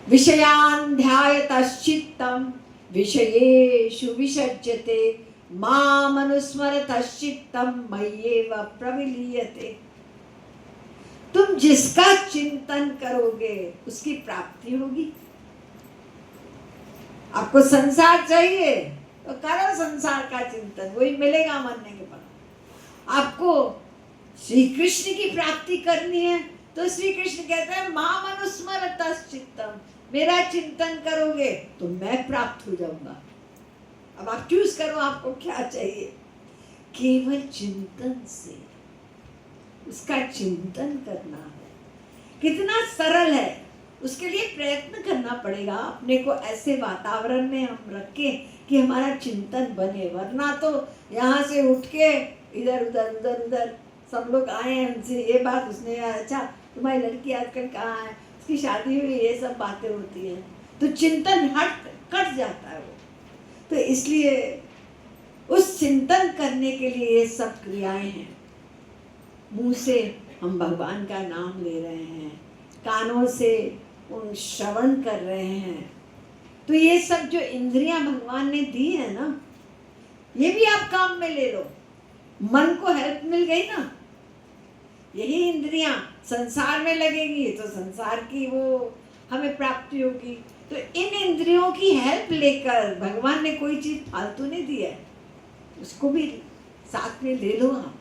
विषयान् ध्यायतश्चित्तं विषयेषु विसज्जते मामनुस्मरतश्चित्तं मय्येव प्रविलीयते। तुम जिसका चिंतन करोगे उसकी प्राप्ति होगी। आपको संसार चाहिए तो करो संसार का चिंतन, वही मिलेगा मरने के बाद। आपको श्री कृष्ण की प्राप्ति करनी है तो श्री कृष्ण कहते हैं माम अनुस्मरतश्चित्तम, मेरा चिंतन करोगे तो मैं प्राप्त हो जाऊंगा। अब आप चूज करो आपको क्या चाहिए। केवल चिंतन से उसका चिंतन करना है। कितना सरल है, उसके लिए प्रयत्न करना पड़ेगा। अपने को ऐसे वातावरण में हम रखें कि हमारा चिंतन बने, वरना तो यहाँ से उठ के इधर उधर उधर उधर सब लोग आए हैं, उनसे ये बात, उसने अच्छा तुम्हारी लड़की आजकल कहाँ है, उसकी शादी हुई, ये सब बातें होती हैं, तो चिंतन कट जाता है वो। तो इसलिए उस चिंतन करने के लिए ये सब क्रियाएं हैं। मुंह से हम भगवान का नाम ले रहे हैं, कानों से उन श्रवण कर रहे हैं, तो ये सब जो इंद्रियां भगवान ने दी है ना, ये भी आप काम में ले लो। मन को हेल्प मिल गई ना, यही इंद्रियां संसार में लगेगी तो संसार की वो हमें प्राप्ति होगी। तो इन इंद्रियों की हेल्प लेकर भगवान ने कोई चीज फालतू नहीं दी है, उसको भी साथ में ले लो आप।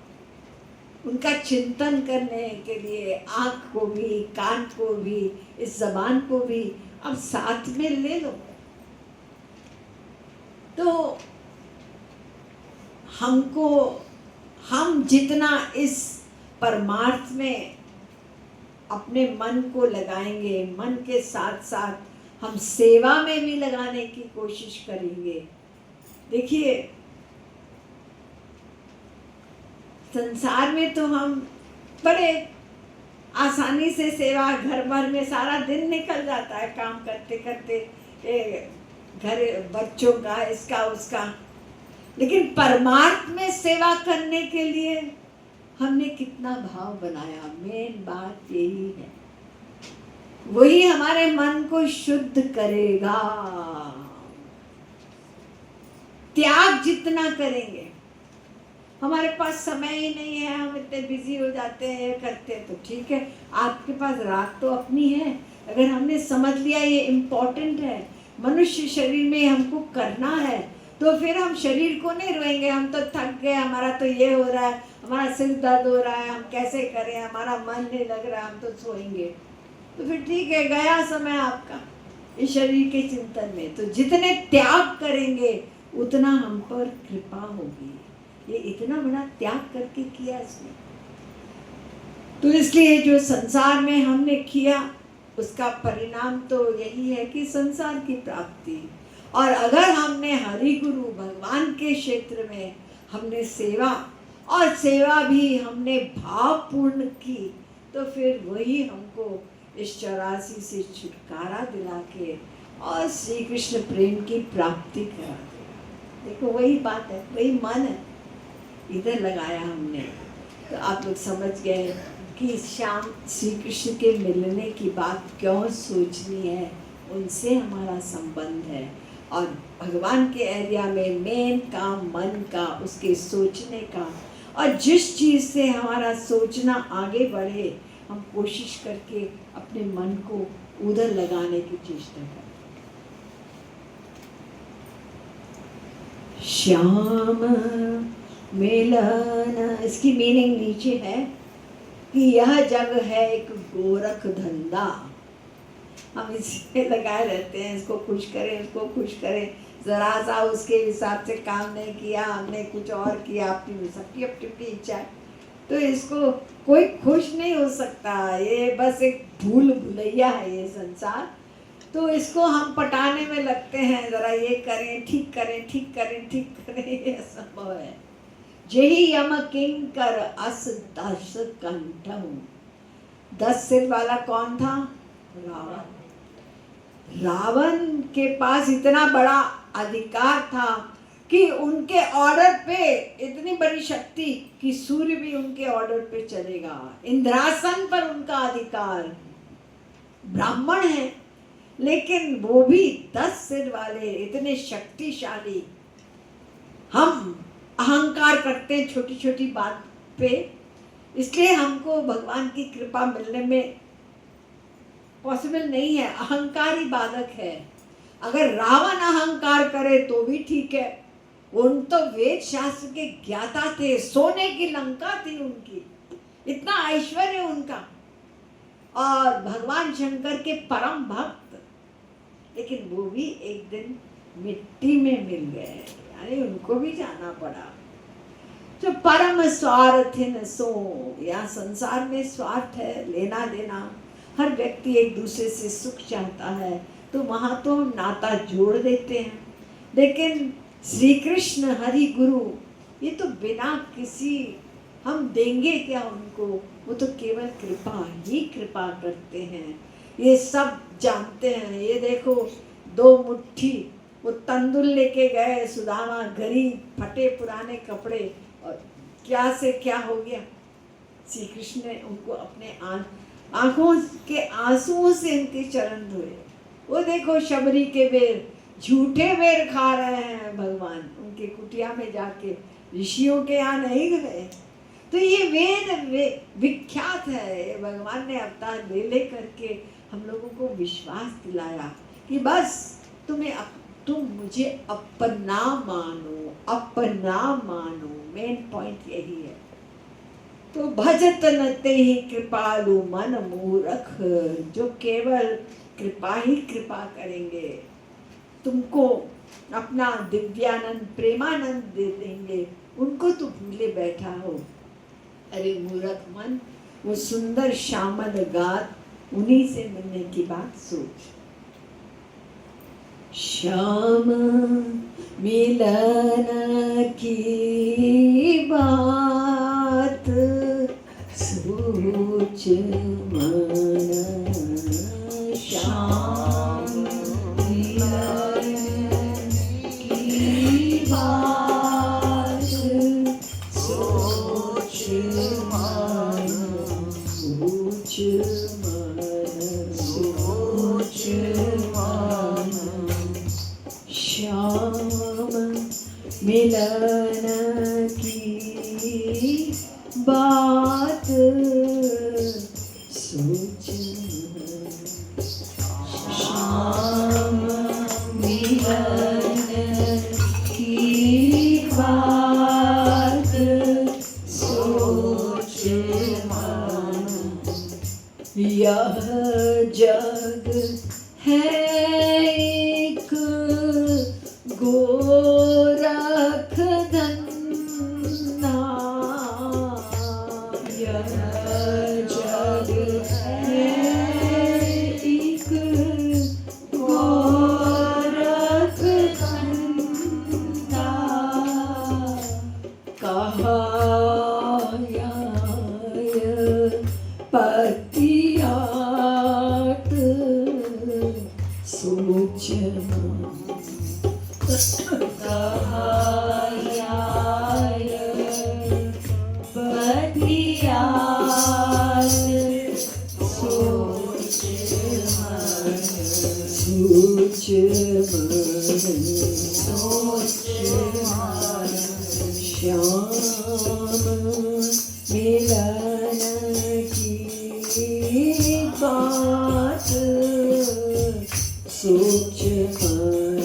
उनका चिंतन करने के लिए आँख को भी, कान को भी, इस जबान को भी अब साथ में ले लो। तो हम जितना इस परमार्थ में अपने मन को लगाएंगे, मन के साथ साथ हम सेवा में भी लगाने की कोशिश करेंगे। देखिए संसार में तो हम बड़े आसानी से सेवा, घर भर में सारा दिन निकल जाता है काम करते करते, घर बच्चों का, इसका उसका, लेकिन परमार्थ में सेवा करने के लिए हमने कितना भाव बनाया। मेन बात यही है। वही हमारे मन को शुद्ध करेगा। त्याग जितना करेंगे, हमारे पास समय ही नहीं है, हम इतने बिजी हो जाते हैं, ये करते हैं, तो ठीक है, आपके पास रात तो अपनी है। अगर हमने समझ लिया ये इम्पोर्टेंट है, मनुष्य शरीर में हमको करना है, तो फिर हम शरीर को नहीं रोएंगे, हम तो थक गए, हमारा तो ये हो रहा है, हमारा सिर दर्द हो रहा है, हम कैसे करें, हमारा मन नहीं लग रहा, हम तो सोएंगे। तो फिर ठीक है, गया समय आपका इस शरीर के चिंतन में। तो जितने त्याग करेंगे उतना हम पर कृपा होगी। ये इतना बड़ा त्याग करके किया इसने, तो इसलिए जो संसार में हमने किया उसका परिणाम तो यही है कि संसार की प्राप्ति। और अगर हमने हरि गुरु भगवान के क्षेत्र में हमने सेवा, और सेवा भी हमने भावपूर्ण की, तो फिर वही हमको इस 84 से छुटकारा दिला के और श्री कृष्ण प्रेम की प्राप्ति करा देगा। देखो वही बात है, वही मन है, इधर लगाया हमने। तो आप लोग समझ गए कि श्याम श्री कृष्ण के मिलने की बात क्यों सोचनी है, उनसे हमारा संबंध है। और भगवान के एरिया में मेन काम मन का, उसके सोचने का, और जिस चीज़ से हमारा सोचना आगे बढ़े, हम कोशिश करके अपने मन को उधर लगाने की चेष्टा करें। श्याम मिलन, इसकी मीनिंग नीचे है कि यह जग है एक गोरख धंधा। हम इसे लगाए रहते हैं, इसको खुश करें, उसको खुश करें, जरा सा उसके हिसाब से काम नहीं किया, हमने कुछ और किया, अपनी सबकी अपनी अपनी इच्छा है, तो इसको कोई खुश नहीं हो सकता। ये बस एक भूल भुलैया है ये संसार। तो इसको हम पटाने में लगते हैं, जरा ये करें, ठीक करें, ठीक करें, ठीक करें, ये असंभव है। जेहि यम किंकर अस दस कंठम। 10 सिर वाला कौन था? रावण। रावण के पास इतना बड़ा अधिकार था कि उनके ऑर्डर पे इतनी बड़ी शक्ति कि सूर्य भी उनके ऑर्डर पे चलेगा। इंद्रासन पर उनका अधिकार। ब्राह्मण है लेकिन वो भी 10 सिर वाले, इतने शक्तिशाली। हम अहंकार करते हैं छोटी छोटी बात पे, इसलिए हमको भगवान की कृपा मिलने में पॉसिबल नहीं है। अहंकार ही बाधक है। अगर रावण अहंकार करे तो भी ठीक है, उन तो वेद शास्त्र के ज्ञाता थे, सोने की लंका थी उनकी, इतना ऐश्वर्य उनका, और भगवान शंकर के परम भक्त, लेकिन वो भी एक दिन मिट्टी में मिल गए, यानी उनको भी जाना पड़ा। जो परम स्वार्थिन सो, यहाँ संसार में स्वार्थ है, लेना देना, हर व्यक्ति एक दूसरे से सुख चाहता है, तो वहाँ तो हम नाता जोड़ देते हैं। लेकिन श्री कृष्ण हरि गुरु, ये तो बिना किसी हम देंगे क्या उनको, वो तो केवल कृपा ही कृपा करते हैं। ये सब जानते हैं। ये देखो 2 मुट्ठी वो तंदुल लेके गए सुदामा, गरीब, फटे पुराने कपड़े, और क्या से क्या हो गया, श्री कृष्ण ने उनको अपने आंखों के आंसुओं से उनके चरण धोए। वो देखो शबरी के बेर, झूठे बेर खा रहे हैं भगवान उनके कुटिया में जाके, ऋषियों के यहाँ नहीं गए। तो ये वेद विख्यात है। ये भगवान ने अवतार ले ले करके हम लोगों को विश्वास दिलाया कि बस तुम मुझे अपना मानो, अपना मानो। मेन पॉइंट यही है। तो भजत न तेहि कृपालु मन मूरख, जो केवल कृपा ही कृपा करेंगे, तुमको अपना दिव्यानंद प्रेमानंद दे देंगे, उनको तो भूले बैठा हो। अरे मूर्ख मन, वो सुंदर श्यामल गात, उन्हीं से मिलने की बात सोच। श्याम मिलन की बात सोच मन, श्याम मिलन की बात सोच मन, सोच मन। श्याम मिलन की बात सोच श्याम मिलन की बात सोच मन। यह जग है एक गोरख धन्ना। यह जग है एक गोरख धन्ना। कहाय पतियात सोच कहाय पतियात सोच सोच श्याम मिलन की बात सोच मन।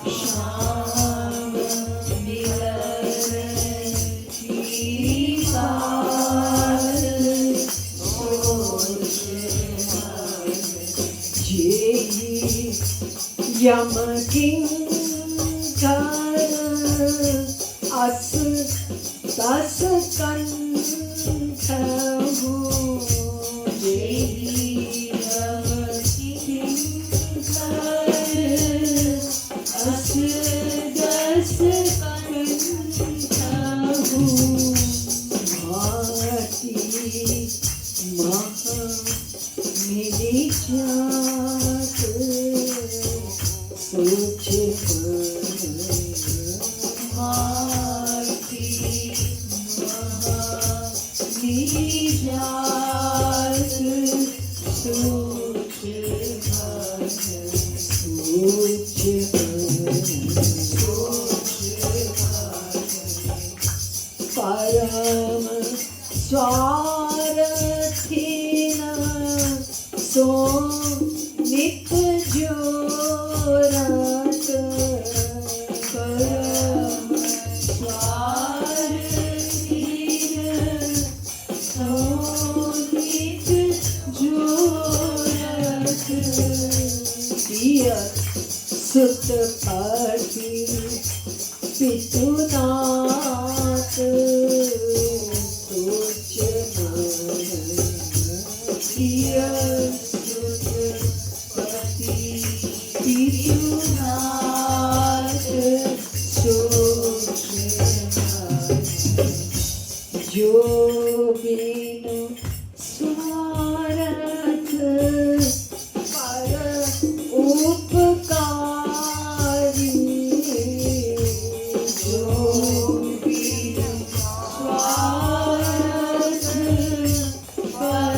श्याम मिलन की बात सोच मन। जेहि यम किंकर अस दस कंठ हो। जेहि यम किंकर अस दस कंठ हो। भांति महा मिली जात सोच मन। भांति महा मिली जात सोच मन। सोच परम स्वार्थी न सो नित जोरत। परम स्वार्थी न सो नित जोरत। प्रिय सुत पति पितुनाथ सोच मन। प्रिय सुत पति पितुनाथ सोच मन। जो बिनु स्वार्थ पर उपकारी। जो बिनु स्वार्थ पर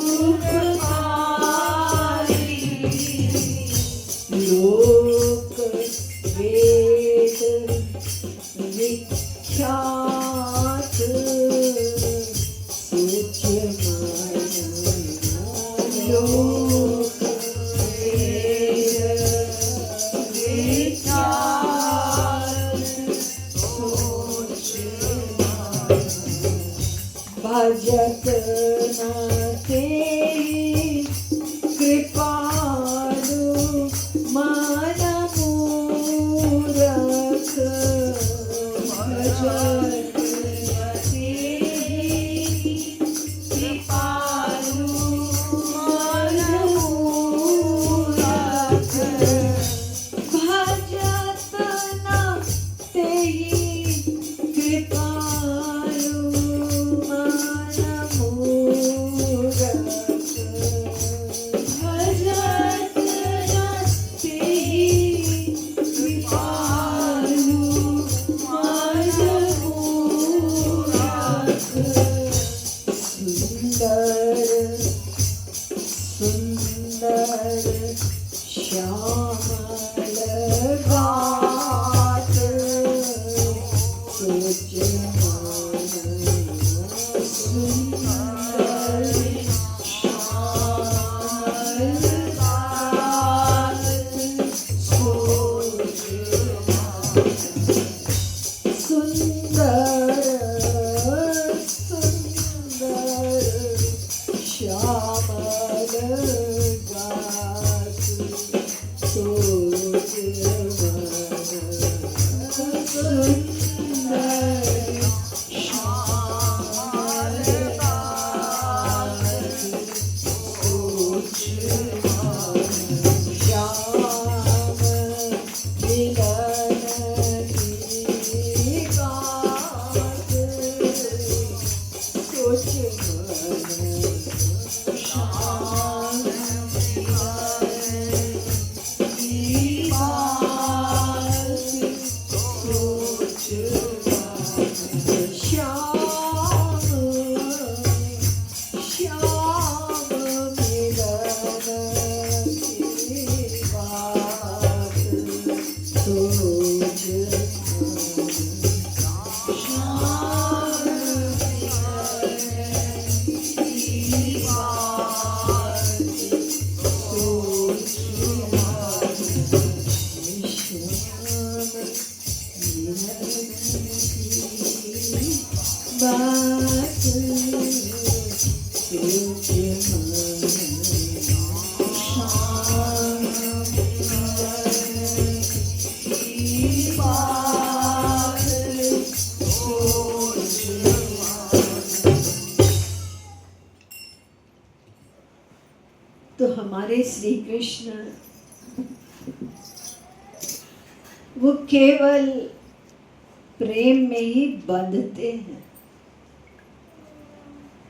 उपकारी। लोक वेद विख्यात सोच मन। लोक वेद विख्यात सोच मन। भजत न तेहि कृपालु मन मूरख। भजत न तेहि कृपालु मन मूरख। भजत न तेहि कृपालु मन मूरख। भजत न तेहि कृपालु मन मूरख। सुंदर सुंदर श्यामल तो हमारे श्री कृष्ण वो केवल प्रेम में ही बंधते हैं।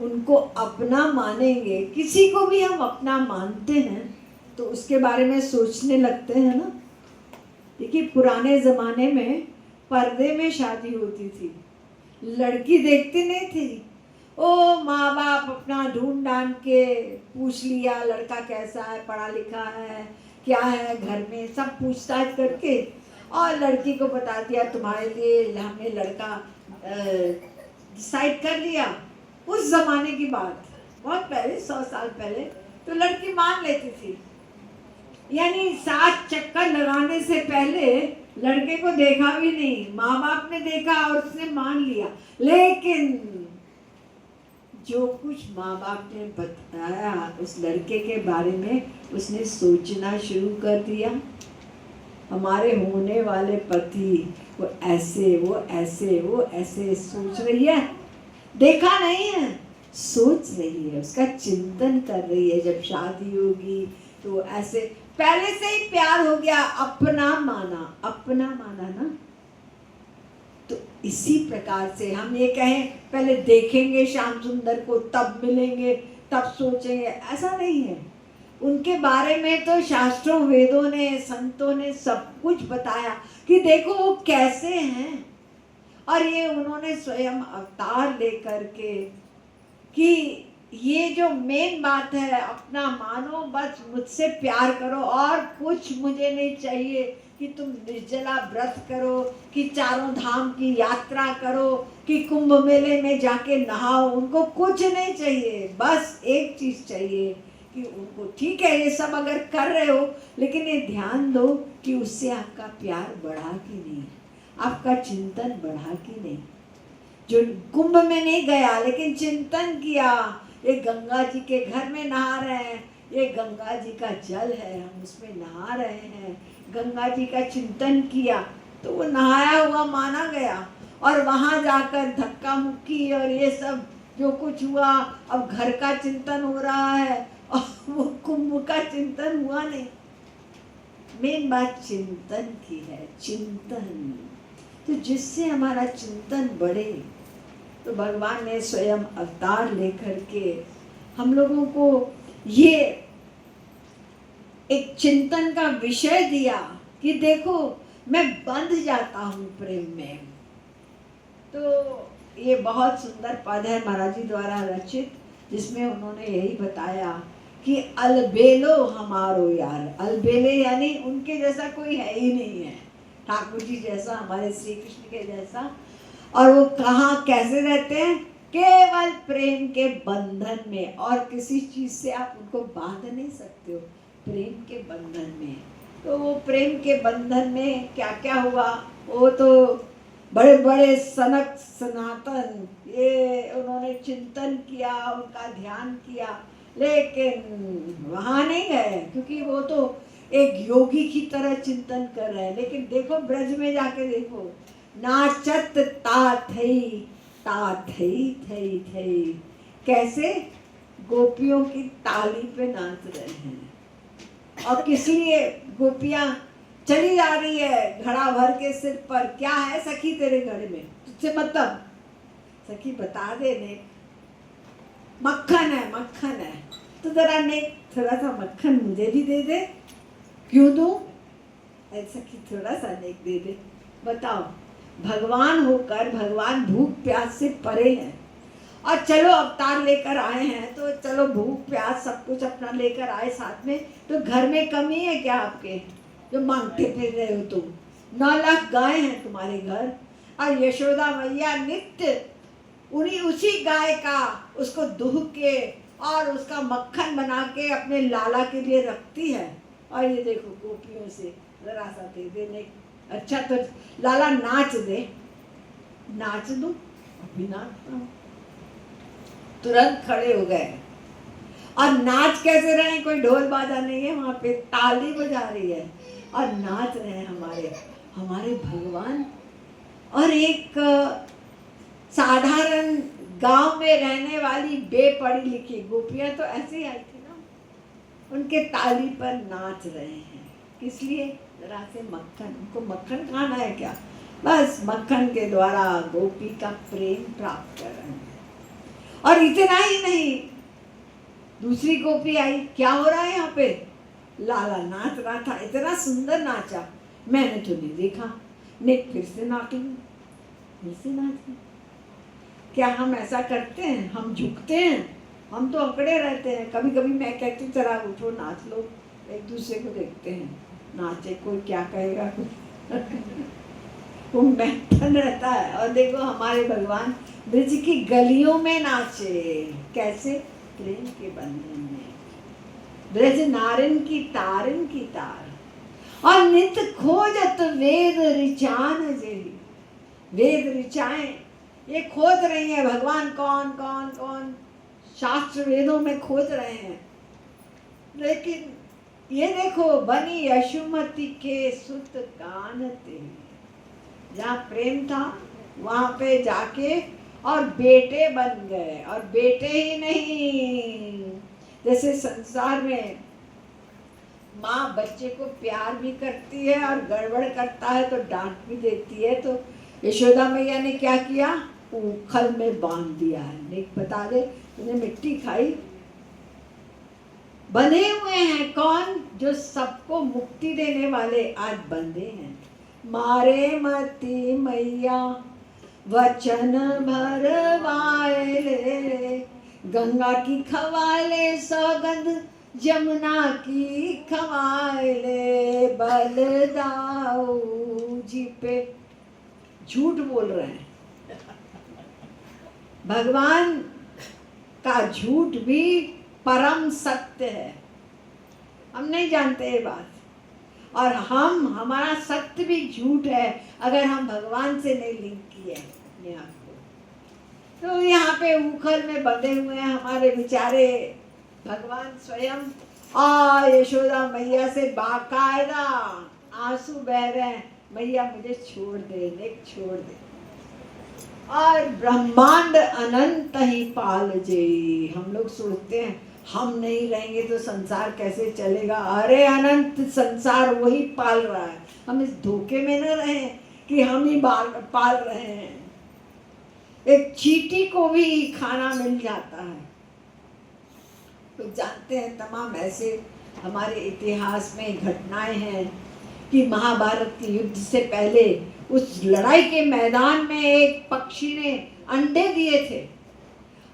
उनको अपना मानेंगे, किसी को भी हम अपना मानते हैं तो उसके बारे में सोचने लगते हैं ना। देखिए पुराने ज़माने में पर्दे में शादी होती थी, लड़की देखती नहीं थी, ओ माँ बाप अपना ढूंढ ढांढ के पूछ लिया लड़का कैसा है, पढ़ा लिखा है, क्या है घर में, सब पूछताछ करके और लड़की को बता दिया तुम्हारे लिए हमने लड़का डिसाइड कर लिया। उस ज़माने की बात, बहुत पहले 100 साल पहले, तो लड़की मान लेती थी। यानी 7 चक्कर लगाने से पहले लड़के को देखा भी नहीं, माँ बाप ने देखा और उसने मान लिया। लेकिन जो कुछ माँ बाप ने बताया उस लड़के के बारे में उसने सोचना शुरू कर दिया। हमारे होने वाले पति वो ऐसे वो ऐसे वो ऐसे सोच रही है, देखा नहीं है, सोच रही है, उसका चिंतन कर रही है। जब शादी होगी तो ऐसे पहले से ही प्यार हो गया, अपना माना ना। तो इसी प्रकार से हम ये कहें पहले देखेंगे श्याम सुंदर को तब मिलेंगे तब सोचेंगे, ऐसा नहीं है। उनके बारे में तो शास्त्रों वेदों ने संतों ने सब कुछ बताया कि देखो वो कैसे हैं। और ये उन्होंने स्वयं अवतार लेकर के कि ये जो मेन बात है, अपना मानो, बस मुझसे प्यार करो और कुछ मुझे नहीं चाहिए कि तुम निर्जला व्रत करो, कि चारों धाम की यात्रा करो, कि कुंभ मेले में जाके नहाओ, उनको कुछ नहीं चाहिए। बस एक चीज़ चाहिए कि उनको, ठीक है ये सब अगर कर रहे हो लेकिन ये ध्यान दो कि उससे आपका प्यार बढ़ा कि नहीं, आपका चिंतन बढ़ा कि नहीं। जो कुंभ में नहीं गया लेकिन चिंतन किया, ये गंगा जी के घर में नहा रहे हैं, ये गंगा जी का जल है, हम उसमें नहा रहे हैं, गंगा जी का चिंतन किया तो वो नहाया हुआ माना गया। और वहाँ जाकर धक्का मुक्की और ये सब जो कुछ हुआ, अब घर का चिंतन हो रहा है और वो कुंभ का चिंतन हुआ नहीं। मेन बात चिंतन की है, चिंतन। तो जिससे हमारा चिंतन बढ़े, तो भगवान ने स्वयं अवतार लेकर के हम लोगों को ये एक चिंतन का विषय दिया कि देखो मैं बंध जाता हूँ प्रेम में। तो ये बहुत सुंदर पद है महाराज जी द्वारा रचित, जिसमें उन्होंने यही बताया कि अलबेलो हमारो यार। अलबेले यानी उनके जैसा कोई है ही नहीं है, ठाकुर जी जैसा, हमारे श्री कृष्ण के जैसा। और वो कहाँ कैसे रहते हैं? केवल प्रेम के बंधन में, और किसी चीज़ से आप उनको बांध नहीं सकते हो, प्रेम के बंधन में। तो वो प्रेम के बंधन में क्या क्या हुआ, वो तो बड़े बड़े सनक सनातन ये उन्होंने चिंतन किया, उनका ध्यान किया, लेकिन वहाँ नहीं गए, क्योंकि वो तो एक योगी की तरह चिंतन कर रहे हैं। लेकिन देखो ब्रज में जाके देखो, नाचत ता थई थई थई, कैसे गोपियों की ताली पे नाच रहे हैं। और किस लिए गोपियां चली जा रही है घड़ा भर के सिर पर? क्या है सखी तेरे घड़े में, तुझसे मतलब? सखी बता दे ने, मक्खन है, मक्खन है, तो जरा ने थोड़ा सा मक्खन मुझे भी दे दे। क्यों दूं? ऐसा कि थोड़ा सा नेक दे दे। बताओ, भगवान होकर भगवान भूख प्यास से परे हैं, और चलो अवतार लेकर आए हैं तो चलो भूख प्यास सब कुछ अपना लेकर आए साथ में, तो घर में कमी है क्या आपके जो मांगते फिर रहे हो तुम? 9 लाख गाय हैं तुम्हारे घर, और यशोदा मैया नित्य उसी गाय का उसको दूह के और उसका मक्खन बना के अपने लाला के लिए रखती है। और ये देखो गोपियों से जरा सा दे देने, अच्छा तो लाला नाच दे, नाच दूं? अभी नाचता हूं। तुरंत खड़े हो गए। और नाच कैसे रहे हैं? कोई ढोल बाजा नहीं है वहां पे, ताली बजा रही है और नाच रहे हैं हमारे भगवान। और एक साधारण गांव में रहने वाली बेपढ़ी लिखी गोपियां तो ऐसे ही आई थी ना, उनके ताली पर नाच रहे हैं। किस लिए? जरा से मक्खन, उनको मक्खन खाना है क्या? बस मक्खन के द्वारा गोपी का प्रेम प्राप्त कर रहे हैं। और इतना ही नहीं, दूसरी गोपी आई, क्या हो रहा है यहाँ पे? लाला नाच रहा था, इतना सुंदर नाचा, मैंने तो नहीं देखा, नेक फिर से नाच लूं, फिर से नाच लूं। क्या हम ऐसा करते हैं? हम झुकते हैं, हम तो अकड़े रहते हैं। कभी कभी मैं कहती हूँ चला उठो नाच लो, एक दूसरे को देखते हैं नाचे, कोई क्या कहेगा वो मैथन रहता है। और देखो हमारे भगवान ब्रज की गलियों में नाचे, कैसे? प्रेम के बंधन में, ब्रज नारिन की तारिन की तार। और नित खोजत वेद ऋचान जेहि, वेद ऋचाएं ये खोज रही है भगवान कौन कौन कौन, शास्त्र वेदों में खोज रहे हैं। लेकिन ये देखो, बनी यशुमती के सुत कानते, जहाँ प्रेम था वहां पे जाके और बेटे बन गए। और बेटे ही नहीं, जैसे संसार में माँ बच्चे को प्यार भी करती है और गड़बड़ करता है तो डांट भी देती है, तो यशोदा मैया ने क्या किया? उखल में बांध दिया है। नेक बता दे, तूने मिट्टी खाई? बंधे हुए हैं कौन? जो सबको मुक्ति देने वाले आज बंधे हैं। मारे मती मैया वचन भरवाए ले, गंगा की खवाले सौगंध जमुना की खवाए ले, बलदाऊ जी पे झूठ बोल रहे हैं। भगवान का झूठ भी परम सत्य है, हम नहीं जानते ये बात। और हमारा सत्य भी झूठ है अगर हम भगवान से नहीं लिंक किए अपने आप को। तो यहाँ पे उखल में बंधे हुए हैं हमारे बेचारे भगवान स्वयं, और यशोदा मैया से बाकायदा आंसू बह रहे हैं, मैया मुझे छोड़ दे, नेक छोड़ दे। और ब्रह्मांड अनंत ही पाल जे, हम लोग सोचते हैं हम नहीं रहेंगे तो संसार कैसे चलेगा? अरे अनंत संसार वही पाल रहा है, हम इस धोखे में न रहें कि हम ही पाल रहे हैं। एक चींटी को भी खाना मिल जाता है। तो जानते हैं तमाम ऐसे हमारे इतिहास में घटनाएं हैं कि महाभारत के युद्ध से पहले उस लड़ाई के मैदान में एक पक्षी ने अंडे दिए थे,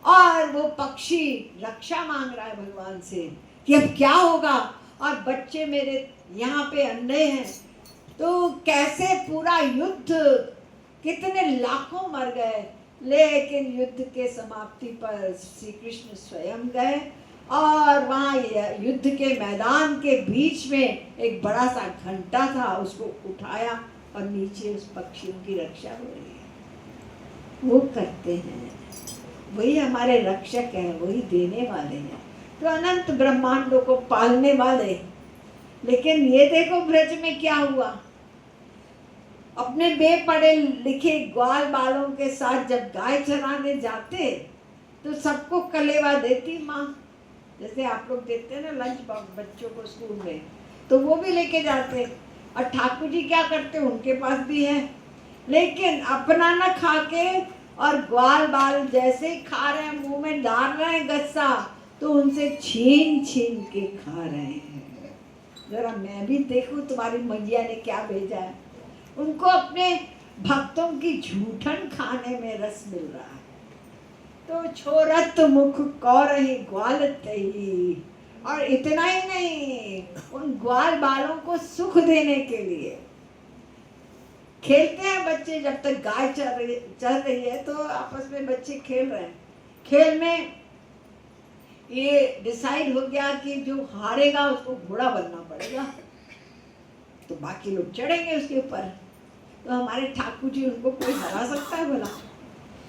और वो पक्षी रक्षा मांग रहा है भगवान से कि अब क्या होगा, और बच्चे मेरे यहाँ पे अंडे हैं। तो कैसे पूरा युद्ध, कितने लाखों मर गए, लेकिन युद्ध के समाप्ति पर श्री कृष्ण स्वयं गए और वहाँ युद्ध के मैदान के बीच में एक बड़ा सा घंटा था, उसको उठाया और नीचे उस पक्षियों की रक्षा हो रही है। वो करते हैं, वही हमारे रक्षक हैं, वही देने वाले हैं। तो अनंत ब्रह्मांडों को पालने वाले लेकिन ये देखो ब्रज में क्या हुआ, अपने बेपढ़े लिखे ग्वाल बालों के साथ जब गाय चराने जाते तो सबको कलेवा देती माँ। जैसे आप लोग देते हैं ना लंच बॉक्स बच्चों को स्कूल में, तो वो भी लेके जाते। और ठाकुर जी क्या करते, उनके पास भी है, लेकिन अपना न खा के और ग्वाल बाल जैसे ही खा रहे हैं, मुंह में डाल रहे हैं गस्सा, तो उनसे छीन छीन के खा रहे हैं। जरा मैं भी देखूं तुम्हारी मैया ने क्या भेजा है। उनको अपने भक्तों की झूठन खाने में रस मिल रहा है। तो छोरत मुख कौरही ग्वालत ही, और इतना ही नहीं, उन ग्वाल बालों को सुख देने के लिए खेलते हैं बच्चे। जब तक गाय चल रही है तो आपस में बच्चे खेल रहे हैं। खेल में ये डिसाइड हो गया कि जो हारेगा उसको घोड़ा बनना पड़ेगा, तो बाकी लोग चढ़ेंगे उसके ऊपर। तो हमारे ठाकुर जी, उनको कोई हरा सकता है भला?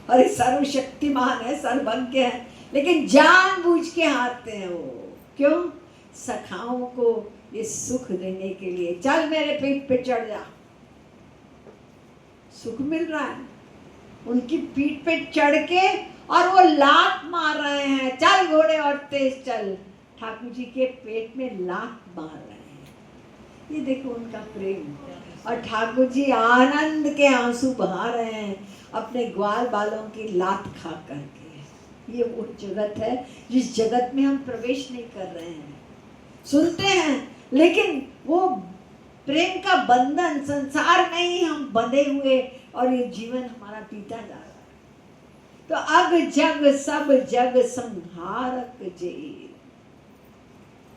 अरे सर्वशक्तिमान है, सर्वज्ञ है, लेकिन जानबूझ के हारते हैं वो। क्यों? सखाओं को ये सुख देने के लिए। चल मेरे पीठ पे चढ़ जा, सुख मिल रहा है। उनकी पीठ पे चढ़ के और वो लात मार रहे हैं, चल घोड़े और तेज चल। ठाकुर जी के पेट में लात मार रहे हैं। ये देखो उनका प्रेम। और ठाकुर जी आनंद के आंसू बहा रहे हैं अपने ग्वाल बालों की लात खा करके। ये वो जगत है जिस जगत में हम प्रवेश नहीं कर रहे हैं। सुनते हैं, लेकिन वो प्रेम का बंधन, संसार में ही हम बंधे हुए, और ये जीवन हमारा बीता जा रहा है। तो अग जग सब जग संहारक जे,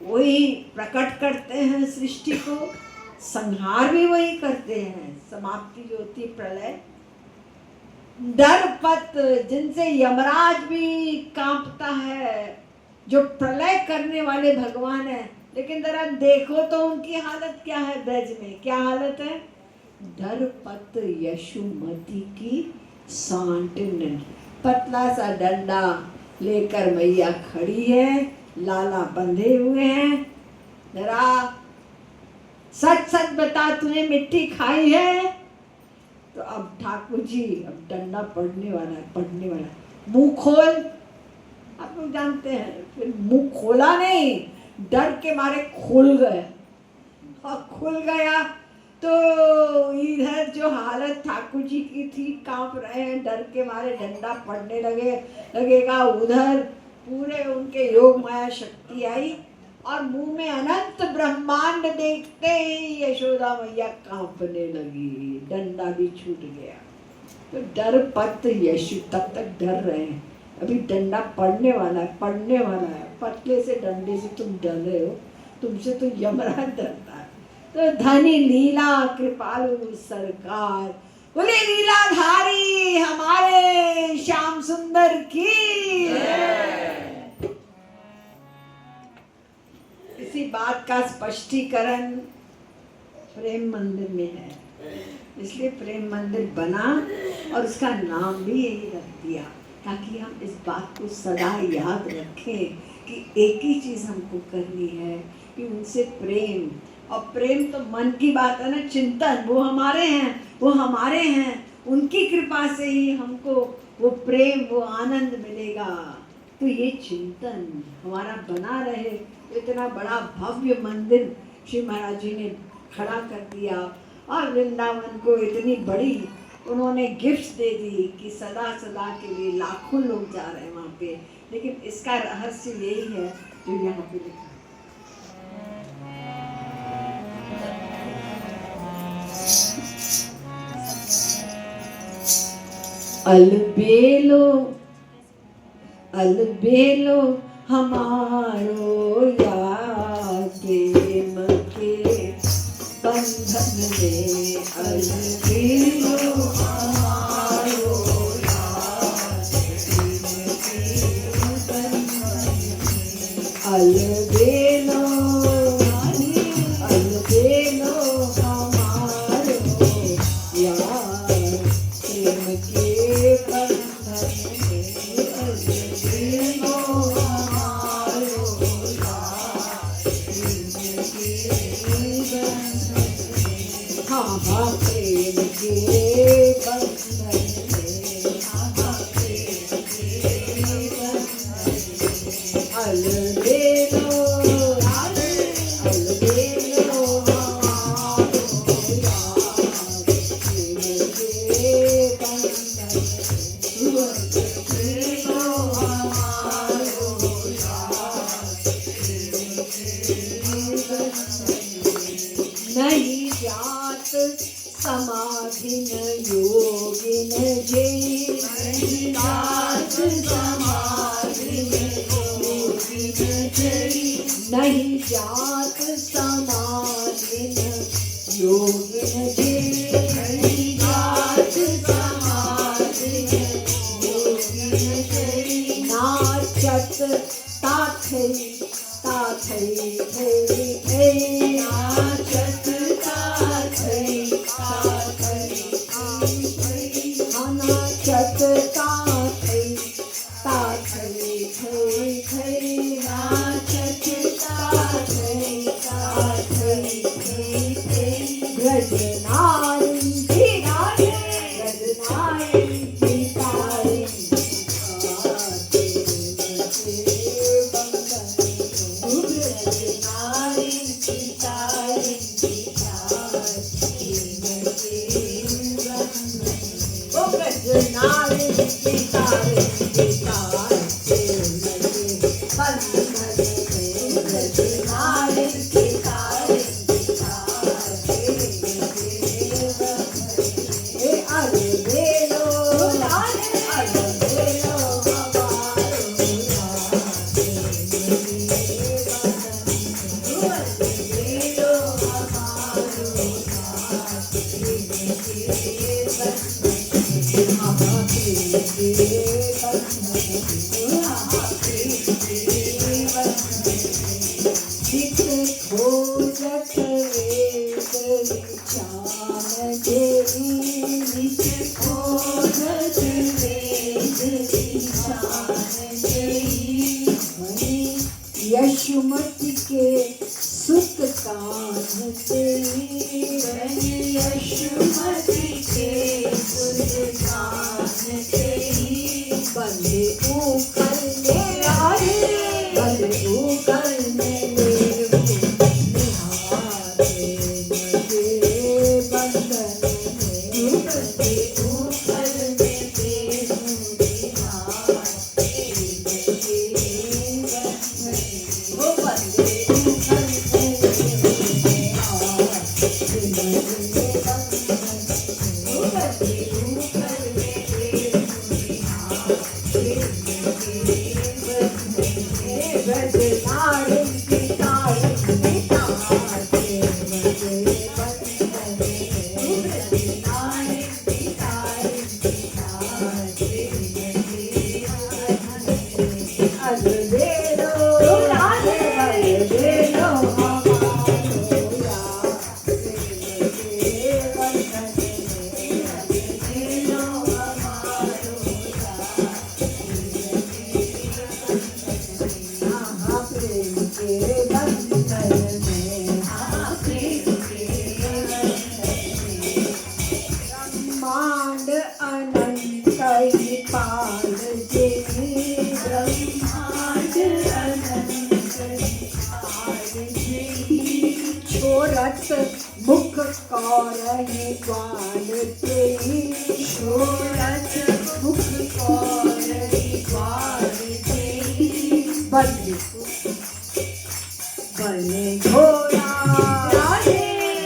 वही प्रकट करते हैं सृष्टि को, संहार भी वही करते हैं। समाप्ति जो होती है, प्रलय, डरपत जिनसे यमराज भी कांपता है, जो प्रलय करने वाले भगवान है। लेकिन जरा देखो तो उनकी हालत क्या है ब्रज में, क्या हालत है? डरपत यशुमती की सांटन, पतला सा डंडा लेकर मैया खड़ी है, लाला बंधे हुए हैं। जरा सच सच बता, तूने मिट्टी खाई है? तो अब ठाकुर जी, अब डंडा पड़ने वाला है, पड़ने वाला है। मुंह खोल। आप लोग जानते हैं, फिर मुंह खोला नहीं, डर के मारे खुल गए। और खुल गया तो इधर जो हालत ठाकुर जी की थी, कांप रहे हैं डर के मारे, डंडा पड़ने लगेगा। उधर पूरे उनके योग माया शक्ति आई, और मुंह में अनंत ब्रह्मांड देखते ही यशोदा मैया कांपने लगी, डंडा भी छूट गया। तो डर पत यशु, तब तक डर रहे हैं, अभी डंडा पड़ने वाला है, पड़ने वाला है। पतले से डंडे से तुम डर रहे हो, तुमसे तो यमराज डरता है। तो धनी लीला कृपालु सरकार, बोले लीलाधारी हमारे श्याम सुंदर की। इसी बात का स्पष्टीकरण प्रेम मंदिर में है, इसलिए प्रेम मंदिर बना और उसका नाम भी यही रख दिया, ताकि हम इस बात को सदा याद रखें कि एक ही चीज़ हमको करनी है कि उनसे प्रेम। और प्रेम तो मन की बात है ना, चिंतन, वो हमारे हैं, वो हमारे हैं, उनकी कृपा से ही हमको वो प्रेम, वो आनंद मिलेगा। तो ये चिंतन हमारा बना रहे। इतना बड़ा भव्य मंदिर श्री महाराज जी ने खड़ा कर दिया, और वृंदावन को इतनी बड़ी उन्होंने गिफ्ट्स दे दी कि सदा सदा के लिए लाखों लोग जा रहे हैं वहाँ पे। लेकिन इसका रहस्य यही है जो यहाँ पे लिखा है। अलबेलो अलबेलो हमारो यार प्रेम के बंधन में, अलबेलो हमारो यार प्रेम के बंधन में, अलबेलो अलबेलो हमारो यार प्रेम के बंधन में, अलबेलो हमारो यार प्रेम के हाँ हाँ प्रेम के बंधन में, हाँ हाँ प्रेम के बंधन में, अलबेलो अलबेलो हमारो यार, प्रेम के बंधन में, अलबेलो हमारो यार, प्रेम के बंधन में। नहीं जात समाधि न योगिन जे, नहीं जात समाधि न योगिन जे, नहीं जात समाधि न योगिन जे, नहीं जात समाधि न योगिन जे, नाचत ताथै ताथै थै थै, नाचत ताथै ताथै थै, नाचत ताथै ताथै थै थै, नाचत ताथै ताथै थै थै, ब्रज नारी की नारी, ब्रज नारी की तारी, यशुमति के सुत कान से, यशुमति के सुत कान से, बंदे ऊपर में आए, बंदे ऊपर में मेरे निहारे मुझे बंधन में, बंदे ऊपर में मेरे निहारे वो बंदे ऊपर छोरत मुख कौरहि ग्वाल तेहि, छोरत मुख कौरहि ग्वाल तेहि, बल घोड़ा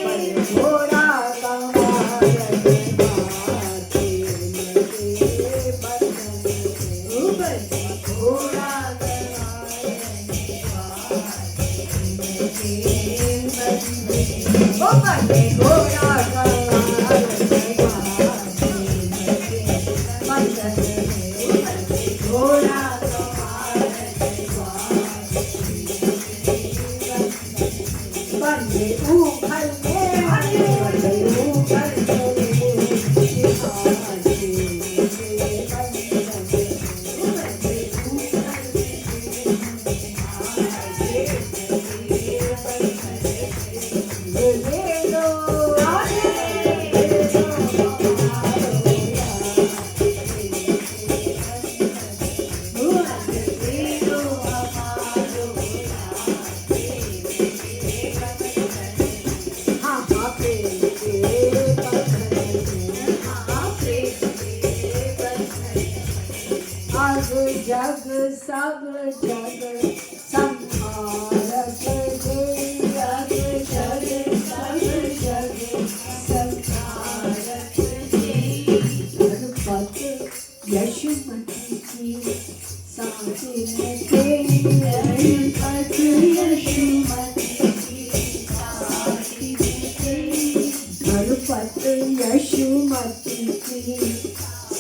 बल घोड़ा गंवार माथे लगे बंधन, बल घोड़ा सब जग संहारक जग जग सब जग संहारक धर्मपत यशोमती की साथी के धर्मपत यशोमती की साथी धर्मपत यशोमती की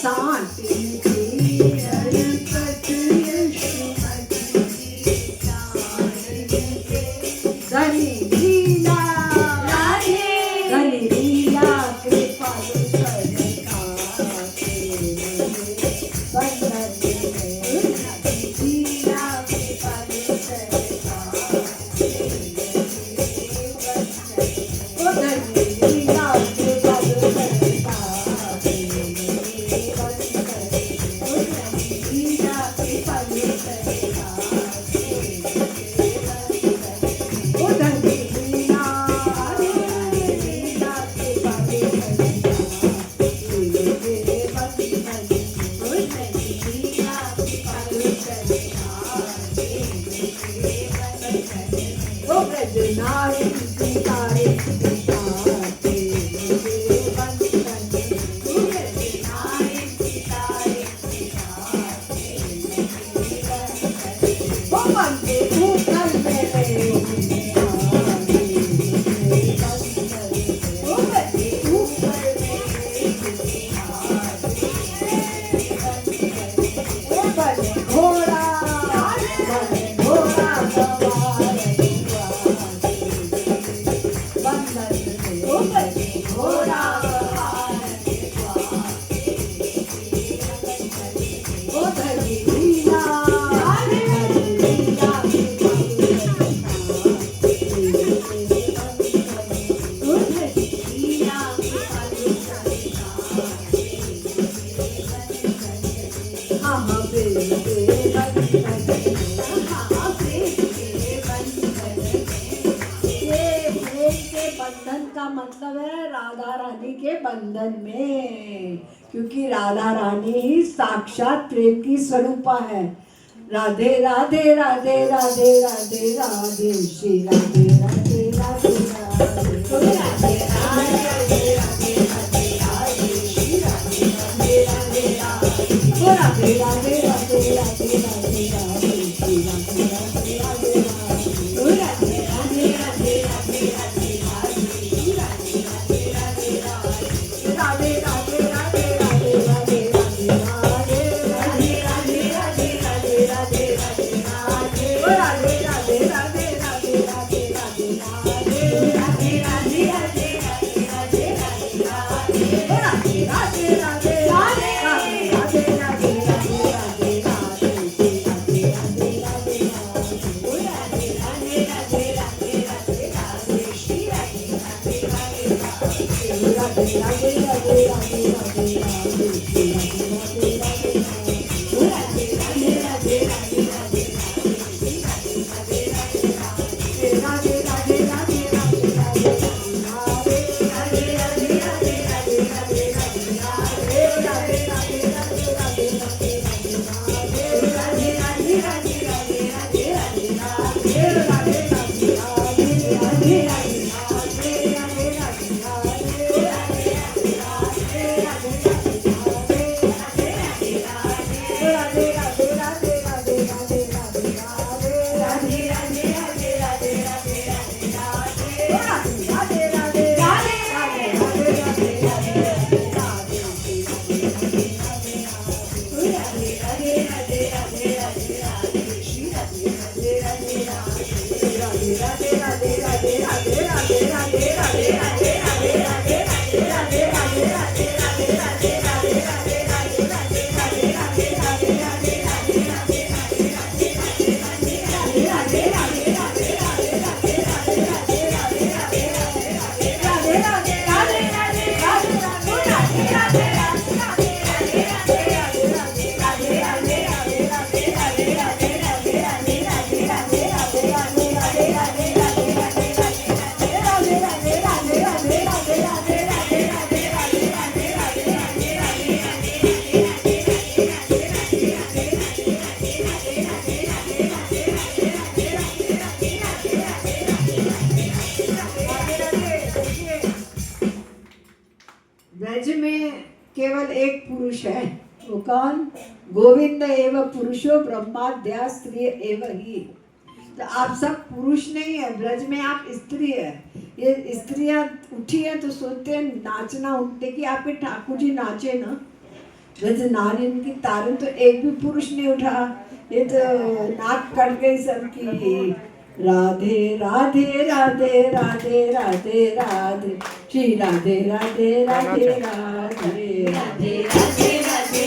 साथी धर्मपत यशोमती की साथी धनी लीला धनी लीला कृपा मतलब है राधा रानी के बंधन में, क्योंकि राधा रानी ही साक्षात प्रेम की स्वरूपा है। राधे राधे राधे राधे राधे राधे श्री राधे राधे राधे राधे राधे राधे राधे राधे राधे श्री राधे राधे राधे राधे राधे राधे राधे राधे राधे राधे श्री राधे राधे राधे राधे राधे राधे राधे राधे राधे ब्रज में केवल एक पुरुष है, वो कौन? गोविंद एव पुरुषो ब्रह्माद्या स्त्री एव ही। तो आप सब पुरुष नहीं है, ब्रज में आप स्त्री है। ये स्त्रियां उठी है तो सोचते हैं नाचना उठते कि आपके ठाकुर जी नाचे ना, ब्रज नारिन की तारन, तो एक भी पुरुष नहीं उठा। ये तो नाक कट गई सबकी। राधे राधे राधे राधे राधे राधे श्री राधे राधे राधे राधे राधे राधे राधे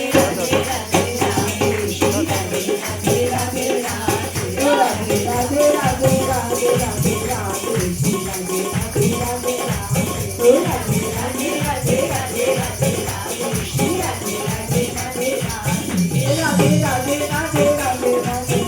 राधे राधे श्री राधे राधे राधे राधे राधे राधे राधे राधे राधे राधे श्री राधे राधे राधे राधे राधे राधे राधे राधे राधे राधे श्री राधे राधे राधे राधे राधे राधे राधे राधे राधे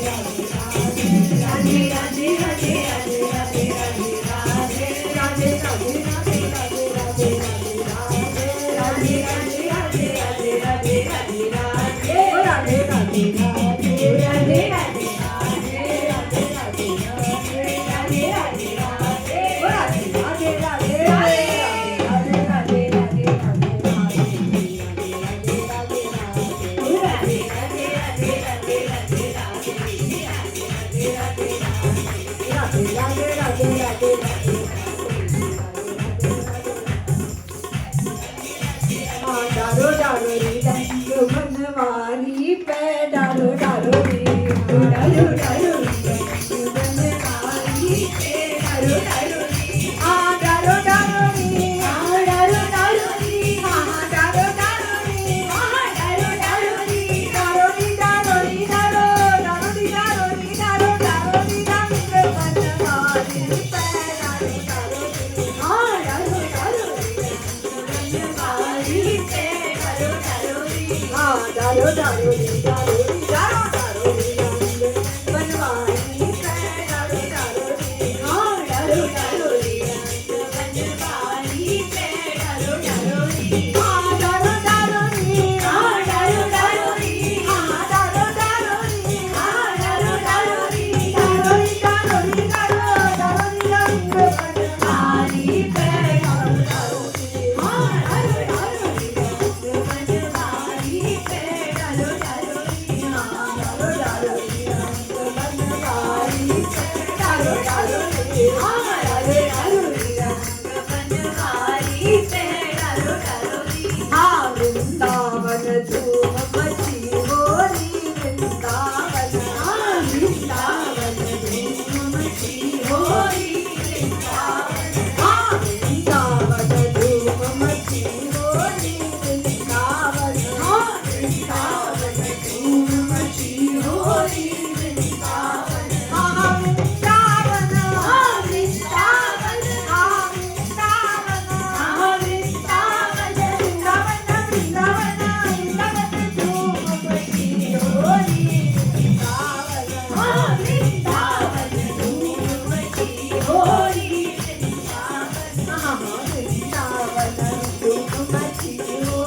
बनवारी पे डालो डालो रे डालो डालो बनवारी पे डालो डालो रे डालो डालो रे डालो डालो रे डालो डालो रे डालो डालो रे डालो री डालो री डालो डालो री डालो री डालो डालो री डालो बनवारी पे डालो डालो रे डालो डालो रे बनवारी पे डालो डालो रे डालो डालो रे डालो रे डालो डालो रे बनवारी पे डालो डालो रे डालो डालो रे बनवारी पे डालो डालो रे डालो डालो रे डालो डालो रे डालो डालो रे डालो डालो रे डालो रे डालो रे डालो डालो रे बनवारी पे डालो डालो रे डालो डालो रे बनवारी पे डालो डालो रे डालो डालो रे बनवारी पे डालो डालो रे डालो डालो रे बनवारी पे डालो डालो रे वृंदावन धूम मची होरी वृंदावन वृंदावन धूम मची होरी वृंदावन वृंदावन धूम मची होरी वृंदावन वृंदावन धूम मची होरी वृंदावन वृंदावन वृंदावन वृंदावन वृंदावन वृंदावन वृंदावन धूम मची होरी वृंदावन वृंदावन धूम मची होरी वृंदावन वृंदावन धूम मची होरी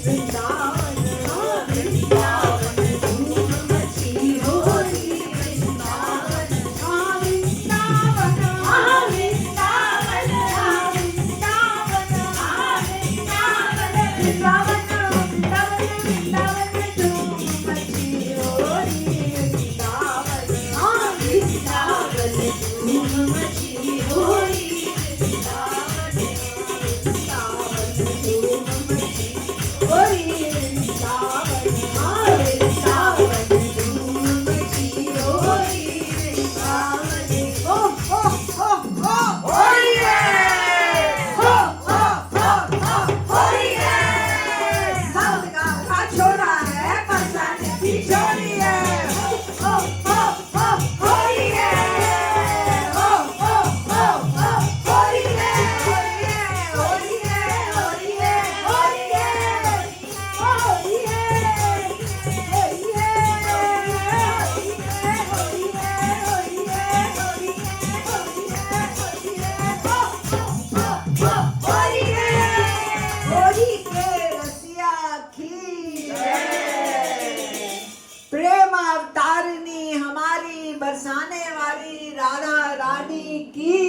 वृंदावन वृंदावन धूम मची होरी वृंदावन वृंदावन प्रेम अवतारिणी हमारी बरसाने वाली राधा रानी की